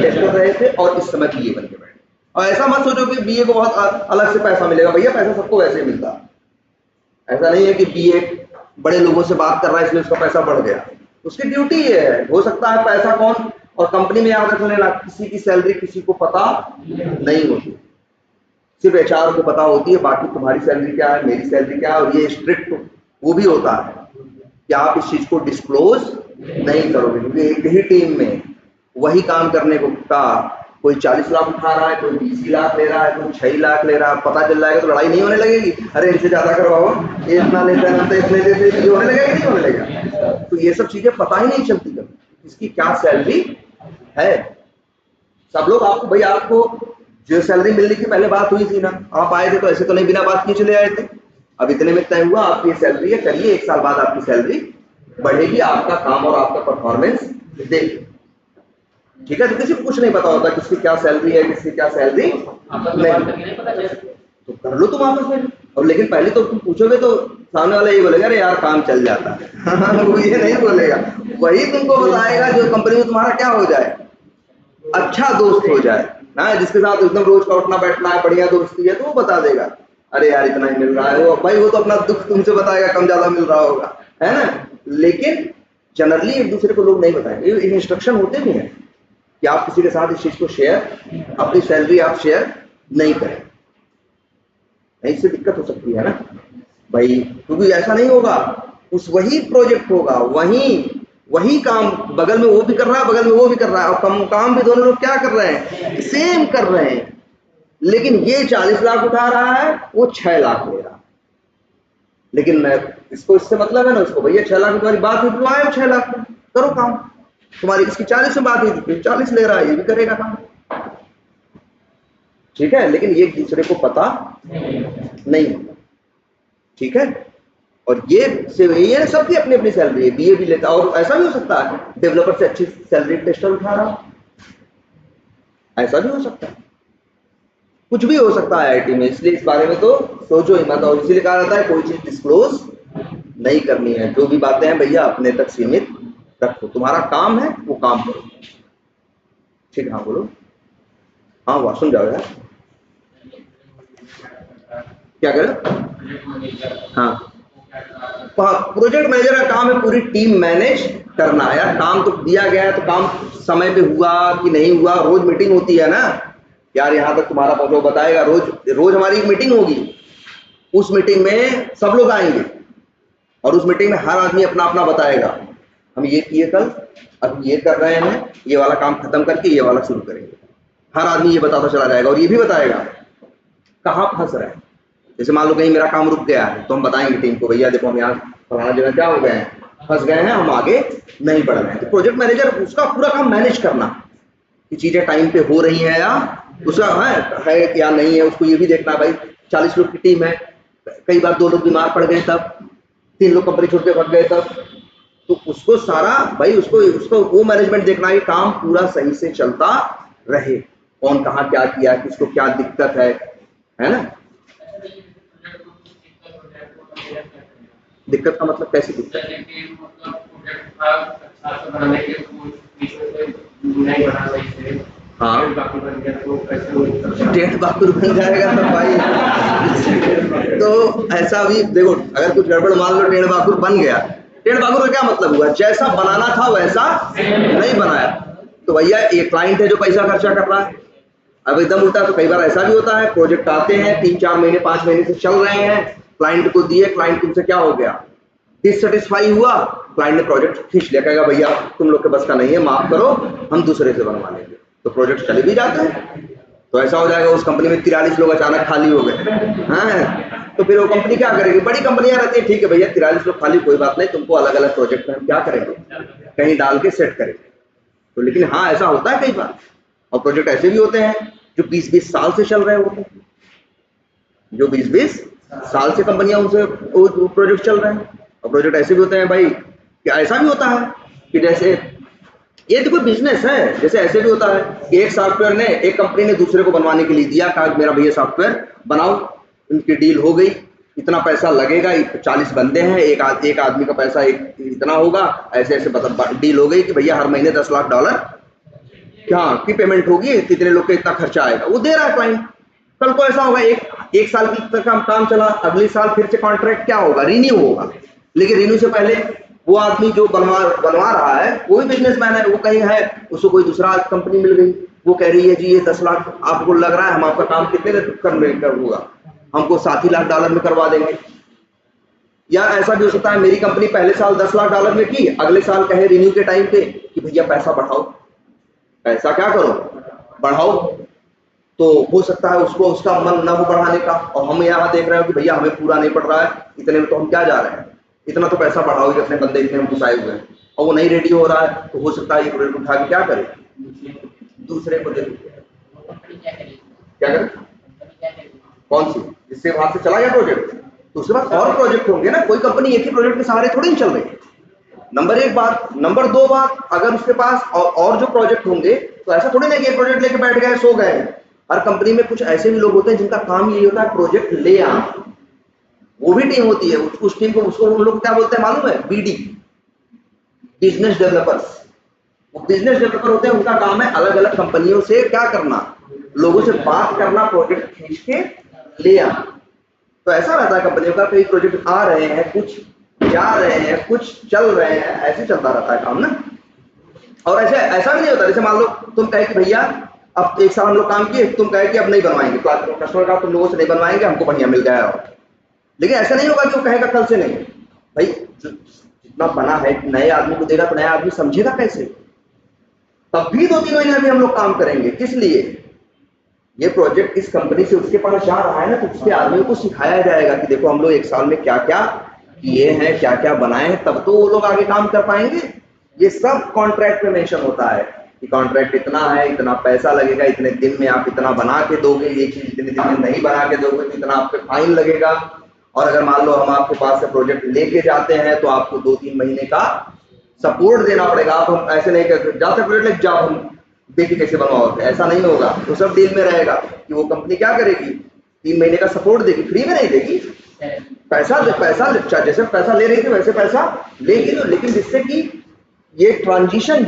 टेस्टर रहे थे और इस समय बीए बन के बैठे। और ऐसा मत सोचो कि बीए को बहुत अलग से पैसा मिलेगा। भैया पैसा सबको वैसे ही मिलता है। ऐसा नहीं है कि बीए बड़े लोगों से बात कर रहा है इसलिए उसका पैसा बढ़ गया। उसकी ड्यूटी ये है। हो सकता है पैसा कौन, और कंपनी में याद रख लेना, किसी की सैलरी किसी को पता नहीं होती, सिर्फ एचआर को पता होती है। बाकी तुम्हारी सैलरी क्या है, मेरी सैलरी क्या है, और ये स्ट्रिक्ट वो भी होता है कि आप इस चीज को डिस्क्लोज नहीं करोगे, क्योंकि एक ही टीम में वही काम करने को का कोई 40 लाख उठा रहा है, कोई 20 लाख ले रहा है, कोई 6 लाख ले रहा है, पता चल जाएगा तो लड़ाई नहीं होने लगेगी, अरे इनसे ज्यादा करवाओ, ये इतना लेता है, हम तो इतने देते हैं, ये होने लगेगा नहीं होने लगेगा। तो ये सब चीजें पता ही नहीं चलती कभी इसकी क्या सैलरी है। सब लोग आपको भाई आपको जो सैलरी मिलने की पहले बात हुई थी ना, आप आए थे तो ऐसे तो नहीं बिना बात किए चले आए थे। अब इतने में तय हुआ आपकी सैलरी है, करिए, 1 साल बाद आपकी सैलरी बढ़ेगी, आपका काम और आपका परफॉर्मेंस देखिए, ठीक है। तो किसी को कुछ नहीं पता होता किसकी क्या सैलरी है, किसकी क्या सैलरी नहीं, तो कर लो तुम आपस में। और लेकिन पहले तो तुम पूछोगे तो सामने वाला ये बोलेगा अरे यार काम चल जाता है वो ये नहीं बोलेगा, वही तुमको बताएगा जो कंपनी में तुम्हारा क्या हो जाए, अच्छा दोस्त हो जाए ना, जिसके साथ एकदम रोज का उठना बैठना है, बढ़िया दोस्ती है, तो वो बता देगा अरे यार इतना ही मिल रहा है, वो भाई वो तो अपना दुख तुमसे बताएगा कम ज्यादा मिल रहा होगा, है ना। लेकिन जनरली एक दूसरे को लोग नहीं बताएंगे, ये इंस्ट्रक्शन होते भी हैं कि आप किसी के साथ इस चीज को शेयर, अपनी सैलरी आप शेयर नहीं करें, नहीं इससे दिक्कत हो सकती है ना भाई, क्योंकि ऐसा नहीं होगा, उस वही प्रोजेक्ट होगा, वही काम, बगल में वो भी कर रहा है, बगल में वो भी कर रहा है, और काम भी दोनों लोग क्या कर रहे हैं, सेम कर रहे हैं, लेकिन ये 40 लाख उठा रहा है, वो 6 लाख ले रहा है, लेकिन इसको इससे मतलब है ना, उसको भैया 6 लाख में तुम्हारी बात हुई तो आए 6 लाख करो काम, तुम्हारी इसकी 40 में बात हुई थी 40 ले रहा है, ये भी करेगा काम, ठीक है। लेकिन ये दूसरे को पता नहीं होता, ठीक है। और ये सबकी अपनी अपनी सैलरी है, बीए भी लेता, और ऐसा भी हो सकता है डेवलपर से अच्छी सैलरी टेस्टर उठा रहा, ऐसा भी हो सकता है, कुछ भी हो सकता है आईटी में, इसलिए इस बारे में तो सोचो ही मत। और इसीलिए कहा जाता है कोई चीज डिस्क्लोज नहीं करनी है, जो भी बातें हैं भैया अपने तक सीमित रखो, तुम्हारा काम है वो काम करो, ठीक है। हाँ बोलो, हाँ वो सुन जाओ यार, क्या करें, हाँ प्रोजेक्ट मैनेजर का काम है पूरी टीम मैनेज करना। यार काम तो दिया गया है, तो काम समय पे हुआ कि नहीं हुआ, रोज मीटिंग होती है ना यार, यहाँ तक तुम्हारा पहुंचो बताएगा, रोज हमारी एक मीटिंग होगी, उस मीटिंग में सब लोग आएंगे और उस मीटिंग में हर आदमी अपना अपना बताएगा, हम ये किए कल, अब ये कर रहे हैं, ये वाला काम खत्म करके ये वाला शुरू करेंगे, हर आदमी ये बताता चला जाएगा, और ये भी बताएगा कहाँ फंस रहा है। जैसे मान लो कहीं मेरा काम रुक गया है तो हम बताएंगे टीम को भैया देखो हम यहाँ फलाना जगह क्या हो गए हैं, फंस गए हैं, हम आगे नहीं बढ़ रहे हैं। तो प्रोजेक्ट मैनेजर उसका पूरा काम मैनेज करना कि चीजें टाइम पे हो रही हैं या उसका है या नहीं है, उसको ये भी देखना भाई 40 लोग की टीम है, कई बार 2 लोग बीमार पड़ गए तब, 3 लोग कंपनी छोड़ के भाग गए तब, तो उसको सारा भाई उसको वो मैनेजमेंट देखना है, काम पूरा सही से चलता रहे, कौन कहाँ क्या किया, किसको क्या दिक्कत है ना। दिक्कत का मतलब कैसी दिक्कत, हाँ टेढ़ बाकुर बन जाएगा तो भाई तो ऐसा भी देखो, अगर कुछ गड़बड़ मान लो टेढ़ बाकुर बन गया, टेढ़ बाकुर का क्या मतलब हुआ, जैसा बनाना था वैसा नहीं बनाया, तो भैया ये क्लाइंट है जो पैसा खर्चा कर रहा है। अब एकदम उल्टा तो कई बार ऐसा भी होता है, प्रोजेक्ट आते हैं 3-4 महीने 5 महीने से चल रहे हैं, क्लाइंट को दिए, क्लाइंट तुमसे क्या हो गया, डिससेटिस्फाई हुआ, क्लाइंट ने प्रोजेक्ट खींच लिया, कहेगा भैया तुम लोग के बस का नहीं है, माफ करो हम दूसरे से बनवा लेंगे, तो प्रोजेक्ट चले भी जाते हैं। तो ऐसा हो जाएगा उस कंपनी में 43 लोग अचानक खाली हो गए हैं, तो फिर वो कंपनी क्या करेगी, बड़ी कंपनियां रहती है, ठीक है भैया 43 लोग खाली कोई बात नहीं, तुमको अलग अलग प्रोजेक्ट में हम क्या करेंगे, कहीं डाल के सेट करेंगे। तो लेकिन हाँ ऐसा होता है कई बार, और प्रोजेक्ट ऐसे भी होते हैं जो 20-20 साल से चल रहे होते हैं, जो 20-20 साल से कंपनियां उनसे प्रोजेक्ट चल रहे हैं। और प्रोजेक्ट ऐसे भी होते हैं भाई कि ऐसा भी होता है कि जैसे ये तो कोई बिजनेस है, जैसे ऐसे भी होता है कि एक सॉफ्टवेयर ने एक कंपनी ने दूसरे को बनवाने के लिए दिया, कहा मेरा भैया सॉफ्टवेयर बनाओ, उनकी डील हो गई, इतना पैसा लगेगा, 40 बंदे हैं, एक आदमी का पैसा इतना होगा, ऐसे ऐसे डील हो गई कि भैया हर महीने $10 लाख क्या की पेमेंट होगी, कितने लोग का इतना खर्चा आएगा, वो दे रहा है क्लाइंट। कल को ऐसा होगा एक साल की तक काम चला, अगले साल फिर से कॉन्ट्रैक्ट क्या होगा, रिन्यू होगा, लेकिन रिन्यू से पहले वो आदमी जो बनवा रहा है वो भी बिजनेसमैन है, वो कहीं है, उसको कोई दूसरा कंपनी मिल गई, वो कह रही है जी ये 10 लाख आपको लग रहा है, हम आपका काम कितने कर होगा, हमको $7 लाख में करवा देंगे। या ऐसा भी हो सकता है मेरी कंपनी पहले साल $10 लाख में की, अगले साल कहे रिन्यू के टाइम पे कि भैया पैसा बढ़ाओ, पैसा क्या करो, बढ़ाओ। तो हो सकता है उसको उसका मन न हो बढ़ाने का, और हम यहाँ देख रहे हो कि भैया हमें पूरा नहीं पड़ रहा है, इतने में तो हम क्या जा रहे हैं, इतना तो पैसा बढ़ाओ, अपने बंदे इतने हम घुसाए हुए हैं, और वो नहीं रेडी हो रहा है, तो हो सकता है ये प्रोजेक्ट उठा के क्या करे, दूसरे को दे दे। क्या करें, कौन सी, जिससे वहां से चला गया प्रोजेक्ट, तो उसके बाद और प्रोजेक्ट होंगे ना, कोई कंपनी एक ही प्रोजेक्ट के सहारे थोड़ी नहीं चल रही। नंबर एक बात। नंबर दो बात, अगर उसके पास और जो प्रोजेक्ट होंगे तो ऐसा थोड़ी ना कि एक प्रोजेक्ट लेके बैठ गए सो गए। हर कंपनी में कुछ ऐसे भी लोग होते हैं जिनका काम यही होता है प्रोजेक्ट ले आना, वो भी टीम होती है। उस टीम को, उसको हम लोग क्या बोलते हैं मालूम है, बीडी, बिजनेस डेवलपर्स। वो बिजनेस डेवलपर होते हैं, उनका काम है अलग अलग कंपनियों से क्या करना, लोगों से बात करना, प्रोजेक्ट खींच के ले आना। तो ऐसा रहता है कंपनियों का, कई प्रोजेक्ट आ रहे हैं, कुछ जा रहे हैं, कुछ चल रहे हैं, ऐसे चलता रहता है काम ना। और ऐसा भी नहीं होता, जैसे मान लो तुम कहे कि भैया अब एक साल हम लोग काम किए, तुम कहे कि अब नहीं बनवाएंगे, तो कस्टमर का तुम लोगों से नहीं बनवाएंगे, हमको बढ़िया मिल गया है। लेकिन ऐसा नहीं होगा कि वो कहेगा कल से नहीं। भाई जितना बना है नए आदमी को देगा, तो नया आदमी समझेगा कैसे, तब भी 2-3 महीने अभी हम लोग काम करेंगे। किस लिए, ये प्रोजेक्ट इस कंपनी से उसके पास जा रहा है ना, तो उसके आदमियों को सिखाया जाएगा कि देखो हम लोग एक साल में क्या क्या किए हैं, क्या क्या बनाए हैं, तब तो वो लोग आगे काम कर पाएंगे। ये सब कॉन्ट्रैक्ट में मेंशन होता है कि कॉन्ट्रैक्ट इतना है, इतना पैसा लगेगा, इतने दिन में आप इतना बना के दोगे, ये चीज इतने दिन में नहीं बना के दोगे तो इतना आप पे फाइन लगेगा। और अगर मान लो हम आपके पास से प्रोजेक्ट लेके जाते हैं तो आपको 2-3 महीने का सपोर्ट देना पड़ेगा। आप हम ऐसे नहीं करते जाते प्रोजेक्ट लेके जाओ, हम देखिए कैसे बनवाओगे, ऐसा नहीं होगा। तो सब डील में रहेगा कि वो कंपनी क्या करेगी, 3 महीने का सपोर्ट देगी, फ्री में नहीं देगी, पैसा जैसे पैसा ले रही थी वैसे पैसा लेगी, लेकिन जिससे कि ये ट्रांजिशन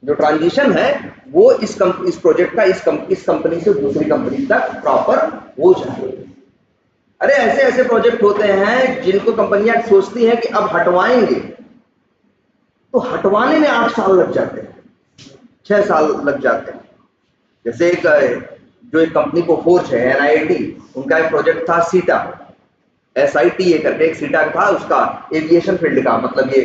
जो ट्रांजिशन है वो इस प्रोजेक्ट का इस कंपनी से दूसरी कंपनी तक प्रॉपर हो जाए। अरे ऐसे ऐसे प्रोजेक्ट होते हैं जिनको कंपनियां सोचती हैं कि अब हटवाएंगे, तो हटवाने में 8 साल लग जाते हैं, 6 साल लग जाते हैं। जैसे एक कंपनी को फोर्ज है, NIIT, उनका एक प्रोजेक्ट था सीटा, SITA करके एक सीटा था, उसका एविएशन फील्ड का, मतलब ये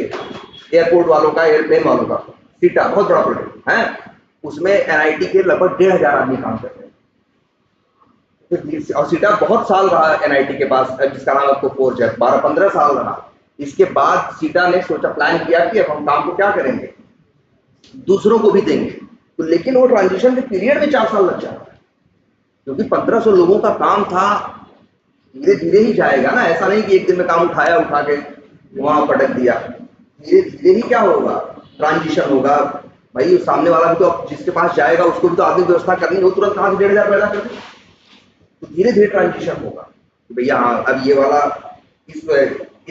एयरपोर्ट वालों का, एयरप्लेन वालों का सीटा, बहुत बड़ा प्रोजेक्ट है। उसमें NIT के लगभग 1500 आदमी काम करते हैं। और सीटा बहुत साल रहा NIT के पास, जिसका नाम आपको फोर्ज है, 12-15 साल रहा। इसके बाद सीटा ने सोचा, प्लान किया कि अब हम काम को क्या करेंगे, दूसरों को भी देंगे। तो लेकिन वो ट्रांजिशन के पीरियड में 4 साल लग जाता है, क्योंकि 1500 लोगों का काम था, धीरे धीरे ही जाएगा ना। ऐसा नहीं कि एक दिन में काम उठा के वहां पटक दिया, धीरे धीरे ही क्या होगा, ट्रांजिशन होगा। भाई सामने वाला भी तो जिसके पास जाएगा उसको भी तो आदमी व्यवस्था करनी हो, तुरंत कहाँ से 1500 पैदा कर दे। तो धीरे धीरे ट्रांजिशन होगा कि भैया हाँ अब ये वाला इस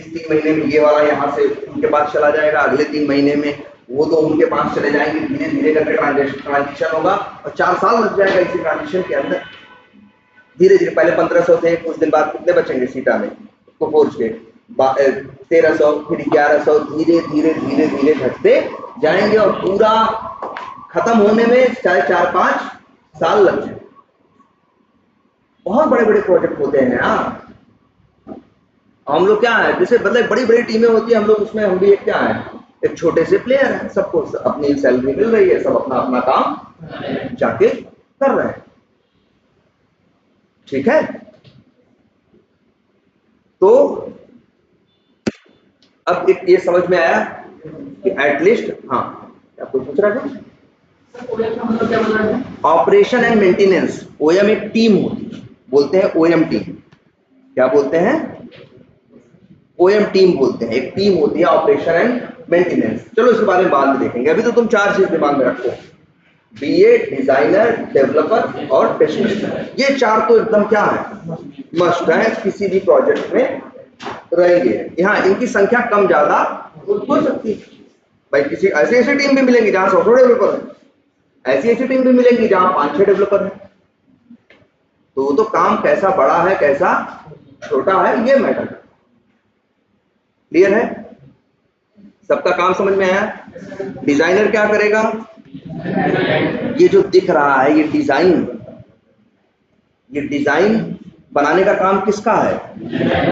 3 महीने में ये वाला यहाँ से उनके पास चला जाएगा, अगले 3 महीने में वो तो उनके पास चले जाएंगे, धीरे धीरे करके ट्रांजिशन होगा, और 4 साल लग जाएगा इसी ट्रांजिशन के अंदर। धीरे धीरे पहले 1500 थे, कुछ दिन बाद कितने बचेंगे सीटा में, उसको फोर्ज के 1300, फिर 1100, धीरे धीरे धीरे धीरे घटते जाएंगे, और पूरा खत्म होने में चाहे 4-5 साल लग जाए। बहुत बड़े बड़े प्रोजेक्ट होते हैं। हम लोग क्या है, जैसे मतलब बड़ी बड़ी टीमें होती है, हम लोग उसमें, हम भी एक क्या है, एक छोटे से प्लेयर है, सबको अपनी सैलरी मिल रही है, सब अपना अपना काम जाके कर रहे हैं, ठीक है। तो अब एक ये समझ में आया कि एटलीस्ट, हाँ क्या कोई पूछ रहा है, ऑपरेशन एंड मेंटेनेंस, OM एक टीम होती है, बोलते हैं OM टीम। क्या बोलते हैं, OM टीम बोलते हैं, एक टीम होती है ऑपरेशन एंड मेंटेनेंस। चलो इसके बारे में बाद में देखेंगे, अभी तो तुम 4 चीज दिमाग में रखो, BA, डिजाइनर, डेवलपर और टेस्टर। ये 4 तो एकदम क्या है, मस्ट है, किसी भी प्रोजेक्ट में रहेंगे। यहाँ इनकी संख्या कम ज्यादा हो सकती है। भाई किसी ऐसी टीम भी मिलेंगी जहां 100 डेवलपर है, ऐसी टीम भी मिलेंगी जहां 5-6 डेवलपर है। तो वो तो काम कैसा बड़ा है कैसा छोटा है ये मैटर। क्लियर है, सबका काम समझ में आया। डिजाइनर क्या करेगा, ये जो दिख रहा है ये डिजाइन बनाने का काम किसका है,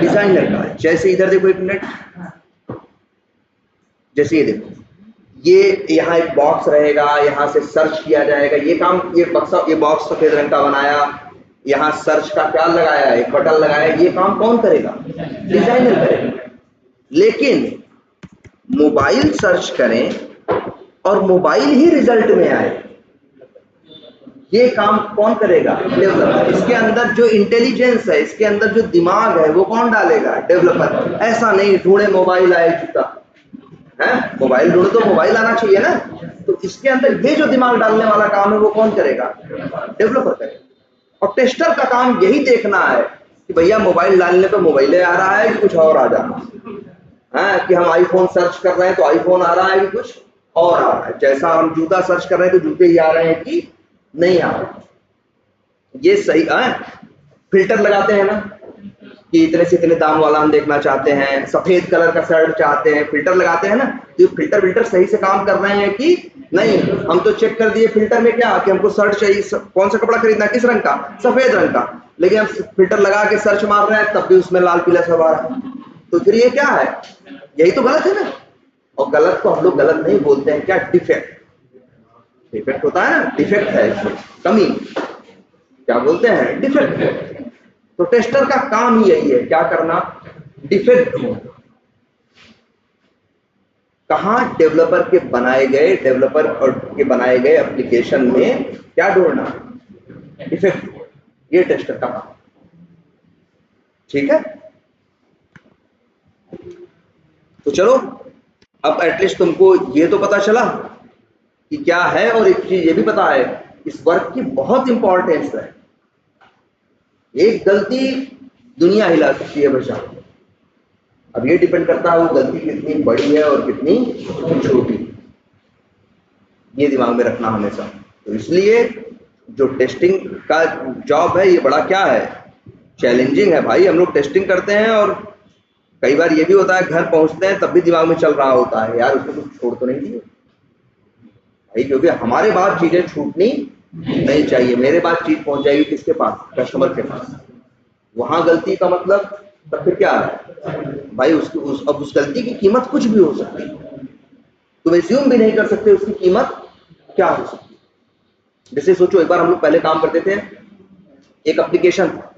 डिजाइनर का है। जैसे इधर देखो, एक मिनट, जैसे ये देखो, ये यहाँ एक बॉक्स रहेगा, यहाँ से सर्च किया जाएगा, ये काम, ये बॉक्स सफेद रंग का बनाया, यहाँ सर्च का क्या लगाया, एक बटन लगाया, ये काम कौन करेगा? डिजाइनर करेगा। लेकिन मोबाइल सर्च करें और मोबाइल ही रिजल्ट में आए, ये काम कौन करेगा? डेवलपर। इसके अंदर जो इंटेलिजेंस है, इसके अंदर जो दिमाग है, वो कौन डालेगा? डेवलपर। ऐसा नहीं ढूंढे मोबाइल आए जूता है, मोबाइल ढूंढे तो मोबाइल आना चाहिए ना। तो इसके अंदर ये जो दिमाग डालने वाला काम है वो कौन करेगा? डेवलपर करेगा। और टेस्टर का काम यही देखना है कि भैया मोबाइल डालने पे मोबाइल आ रहा है कि कुछ और आ जा रहा है, कि हम आईफोन सर्च कर रहे हैं तो आईफोन आ रहा है कि कुछ और आ रहा है, जैसा हम जूता सर्च कर रहे हैं तो जूते ही आ रहे हैं कि नहीं आ रहा। ये सही है। फिल्टर लगाते हैं ना कि इतने से इतने दाम वाला हम देखना चाहते हैं, सफेद कलर का शर्ट चाहते हैं, फिल्टर लगाते हैं ना। तो फिल्टर सही से काम कर रहे हैं कि नहीं? हम तो चेक कर दिए फिल्टर में क्या कि हमको शर्ट चाहिए, कौन सा कपड़ा खरीदना, किस रंग का? सफेद रंग का। लेकिन हम फिल्टर लगा के सर्च मार रहे हैं तब भी उसमें लाल पीला सब आ रहा है। तो फिर ये क्या है? यही तो गलत है ना। और गलत को हम लोग गलत नहीं बोलते हैं, क्या? डिफेक्ट। डिफेक्ट होता है ना, डिफेक्ट है इसमें, कमी, क्या बोलते हैं? डिफेक्ट। तो टेस्टर का काम ही यही है, क्या करना? डिफेक्ट ढूंढना। कहां? डेवलपर के बनाए गए एप्लीकेशन में क्या ढूंढना? डिफेक्ट। ये टेस्टर का काम, ठीक है। तो चलो, अब एटलीस्ट तुमको ये तो पता चला कि क्या है, और एक चीज ये भी पता है, इस वर्क की बहुत इंपॉर्टेंस है। एक गलती दुनिया हिला सकती है बच्चा। अब ये डिपेंड करता है वो गलती कितनी बड़ी है और कितनी छोटी, ये दिमाग में रखना हमेशा। तो इसलिए जो टेस्टिंग का जॉब है ये बड़ा क्या है? चैलेंजिंग है भाई। हम लोग टेस्टिंग करते हैं और कई बार ये भी होता है घर पहुंचते हैं तब भी दिमाग में चल रहा होता है, यार उसको कुछ छोड़ तो नहीं दिए भाई, क्योंकि हमारे बाद चीजें छूटनी नहीं चाहिए। मेरे बाद चीज पहुंच जाएगी किसके पास? कस्टमर के पास। वहां गलती का मतलब तब फिर क्या है भाई? अब उस गलती की कीमत कुछ भी हो सकती है, तुम एज्यूम भी नहीं कर सकते उसकी कीमत क्या हो सकती है। जैसे सोचो, एक बार हम लोग पहले काम करते थे, एक एप्लीकेशन था,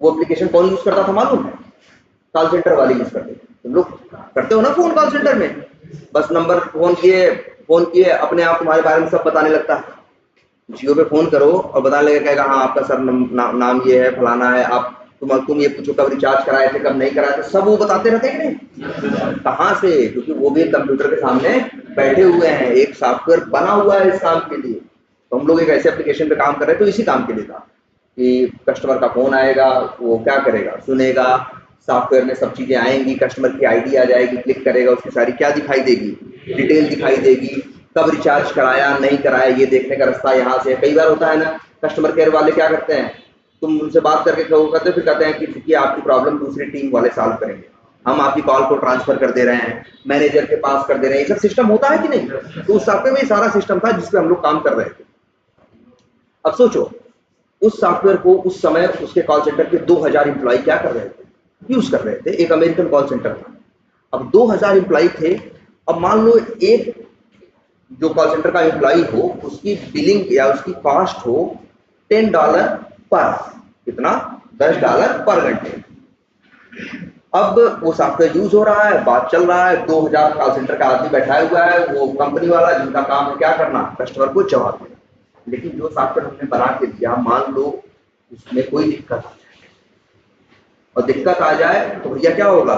वो एप्लीकेशन कौन यूज करता था मालूम है? कॉल सेंटर वाले यूज करते थे। तुम लोग करते हो ना फोन कॉल सेंटर में, बस नंबर फोन किए अपने आप तुम्हारे बारे में सब बताने लगता है। जियो पे फोन करो और बताने लगेगा, कहेगा हाँ आपका सर नाम ये है, फलाना है, आप तुम ये पूछो कब रिचार्ज कराए थे, कब नहीं कराए थे, सब वो बताते रहते हैं कि नहीं? कहाँ से? क्योंकि वो भी कंप्यूटर के सामने बैठे हुए हैं, एक सॉफ्टवेयर बना हुआ है इस काम के लिए। तो हम लोग एक ऐसे एप्लीकेशन पे काम कर रहे हैं, तो इसी काम के लिए था कि कस्टमर का फोन आएगा, वो क्या करेगा? सुनेगा, सॉफ्टवेयर में सब चीजें आएंगी, कस्टमर की आईडी आ जाएगी, क्लिक करेगा, उसकी सारी क्या दिखाई देगी? डिटेल दिखाई देगी, कब रिचार्ज कराया नहीं कराया ये देखने का रास्ता यहाँ से। कई बार होता है ना, कस्टमर केयर वाले क्या करते हैं, तुम उनसे बात करके कहते फिर कहते हैं कि आपकी प्रॉब्लम दूसरी टीम वाले सॉल्व करेंगे, हम आपकी कॉल को ट्रांसफर कर दे रहे हैं, मैनेजर के पास कर दे रहे हैं। ये सब सिस्टम होता है कि नहीं? तो उस सॉफ्टवेयर में सारा सिस्टम था जिसपे हम लोग काम कर रहे थे। अब सोचो, उस सॉफ्टवेयर को उस समय उसके कॉल सेंटर के 2000 एम्प्लॉय क्या कर रहे थे? यूज कर रहे थे। एक अमेरिकन कॉल सेंटर था। अब 2000 एम्प्लॉय थे। अब मान लो एक जो कॉल सेंटर का एम्प्लॉय हो, उसकी बिलिंग या उसकी कॉस्ट हो $10 पर, कितना? $10 पर घंटे। अब वो सॉफ्टवेयर यूज हो रहा है, बात चल रहा है, 2000 कॉल सेंटर का आदमी बैठा हुआ है, वो कंपनी वाला जिनका काम है क्या करना? कस्टमर को जवाब देना। लेकिन जो सॉफ्टवेयर हमने बना के दिया, मान लो उसमें कोई दिक्कत आ जाए, और दिक्कत आ जाए तो भैया क्या होगा?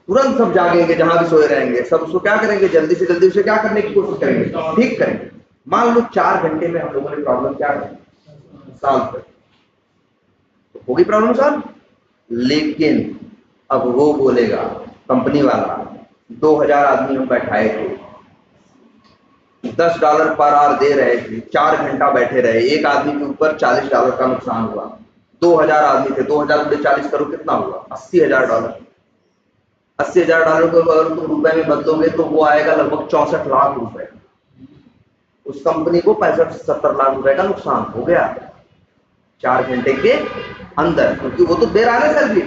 तुरंत सब जागेंगे, जहां भी सोए रहेंगे, सब उसको क्या करेंगे? जल्दी से जल्दी उसे क्या करने की कोशिश करेंगे? ठीक करेंगे। मान लो 4 घंटे में हम लोगों ने प्रॉब्लम क्या है? सॉल्व कर, तो होगी प्रॉब्लम सॉल्व। लेकिन अब वो बोलेगा कंपनी वाला, 2000 आदमी हम बैठाए थे, $10 पर आवर दे रहे थे, 4 घंटा बैठे रहे, एक आदमी के ऊपर $40 का नुकसान हुआ। 2000 आदमी थे, 2000 गुणे 40 करो, कितना हुआ? $80,000। $80,000 को अगर तुम रुपए में बदलोगे तो वो आएगा लगभग 64 लाख रुपए। उस कंपनी को 65-70 लाख रुपए का नुकसान हो गया 4 घंटे के अंदर, क्योंकि वो तो दे रहा है सर्विस।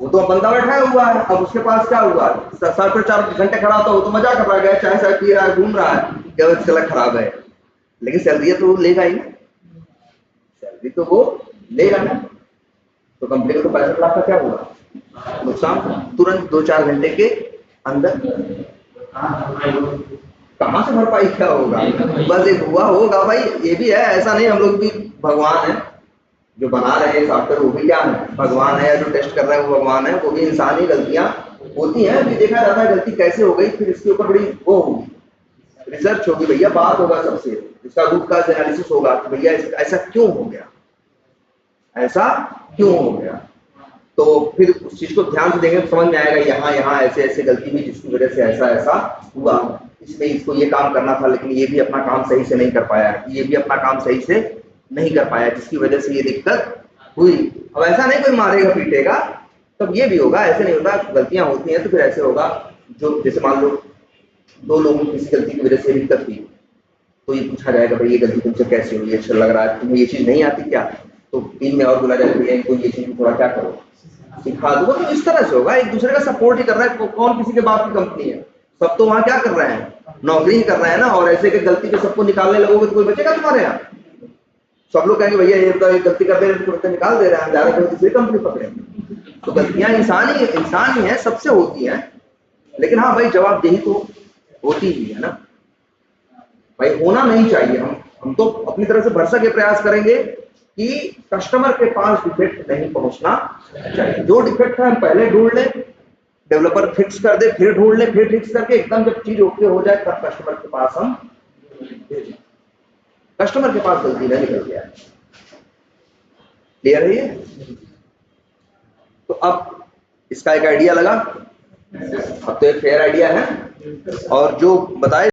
वो तो बंदा बैठा हुआ है, अब उसके पास क्या हुआ, 4 घंटे खड़ा होता, वो तो मजा कर रहा है, चाय चाय पी रहा है, घूम रहा है, क्या चला खराब है, लेकिन सैलरी तो वो लेगा ही ना, सैलरी तो वो लेगा ना। तो कंपनी को तो 65 लाख का क्या हुआ नुकसान, तुरंत 2-4 घंटे के अंदर। कहां से भरपाई क्या होगा, बस एक हुआ होगा भाई। ये भी है, ऐसा नहीं हम लोग भी भगवान है, जो बना रहे हैं सॉफ्टवेयर वो भी क्या है भगवान है, जो टेस्ट कर रहे हैं वो भगवान है, वो भी इंसान ही, गलतियां होती हैं, अभी देखा जाता है गलती कैसे हो गई, फिर इसके ऊपर बड़ी वो होगी, रिसर्च होगी भैया, बात होगा सबसे, इसका रूट काज एनालिसिस होगा कि भैया ऐसा क्यों हो गया, ऐसा क्यों हो गया। तो फिर उस चीज को ध्यान से देंगे तो समझ में आएगा, यहाँ यहाँ ऐसे ऐसे गलती हुई जिसकी वजह से ऐसा ऐसा हुआ, इसमें इसको ये काम करना था लेकिन ये भी अपना काम सही से नहीं कर पाया, ये भी अपना काम सही से नहीं कर पाया, जिसकी वजह से ये दिक्कत हुई। अब ऐसा नहीं कोई मारेगा पीटेगा, तब ये भी होगा, ऐसे नहीं होता, गलतियां होती हैं तो फिर ऐसे होगा, जो जैसे मान लो 2 लोगों की किसी गलती की वजह से दिक्कत हुई, तो ये पूछा जाएगा भाई ये गलती तुमसे कैसे हुई, अच्छा लग रहा है तुम्हें ये चीज नहीं आती क्या, तो टीम में और बोला जाएगा इनको ये चीज थोड़ा क्या करो सिखा दो, तो इस तरह से होगा, एक दूसरे का सपोर्ट ही कर रहा है, कौन किसी के बाप की कंपनी है, सब तो वहां क्या कर रहे हैं, नौकरी ही कर रहे हैं ना, और ऐसे के गलती पे सबको निकालने लगोगे तो कोई बचेगा तुम्हारे यहाँ, सब लोग कहेंगे भैया ये गलती कर दे रहे हैं निकाल दे रहे हैं, जा रहे हैं दूसरी कंपनी पकड़े। तो गलतियां इंसान ही है, सबसे होती हैं, लेकिन हाँ भाई जवाबदेही तो होती ही है ना भाई, होना नहीं चाहिए। हम तो अपनी तरफ से भरसक ये प्रयास करेंगे कि कस्टमर के पास डिफेक्ट नहीं पहुंचना चाहिए, जो डिफेक्ट है हम पहले ढूंढ लें, डेवलपर फिक्स कर दे, फिर ढूंढ ले, फिर फिक्स करके एकदम जब चीज ओके हो जाए तब कस्टमर के पास हम भेजें, कस्टमर के पास गलती नहीं निकल गया। क्लियर है ये? तो अब इसका एक आइडिया लगा, अब तो एक फेयर आइडिया है, और जो बताए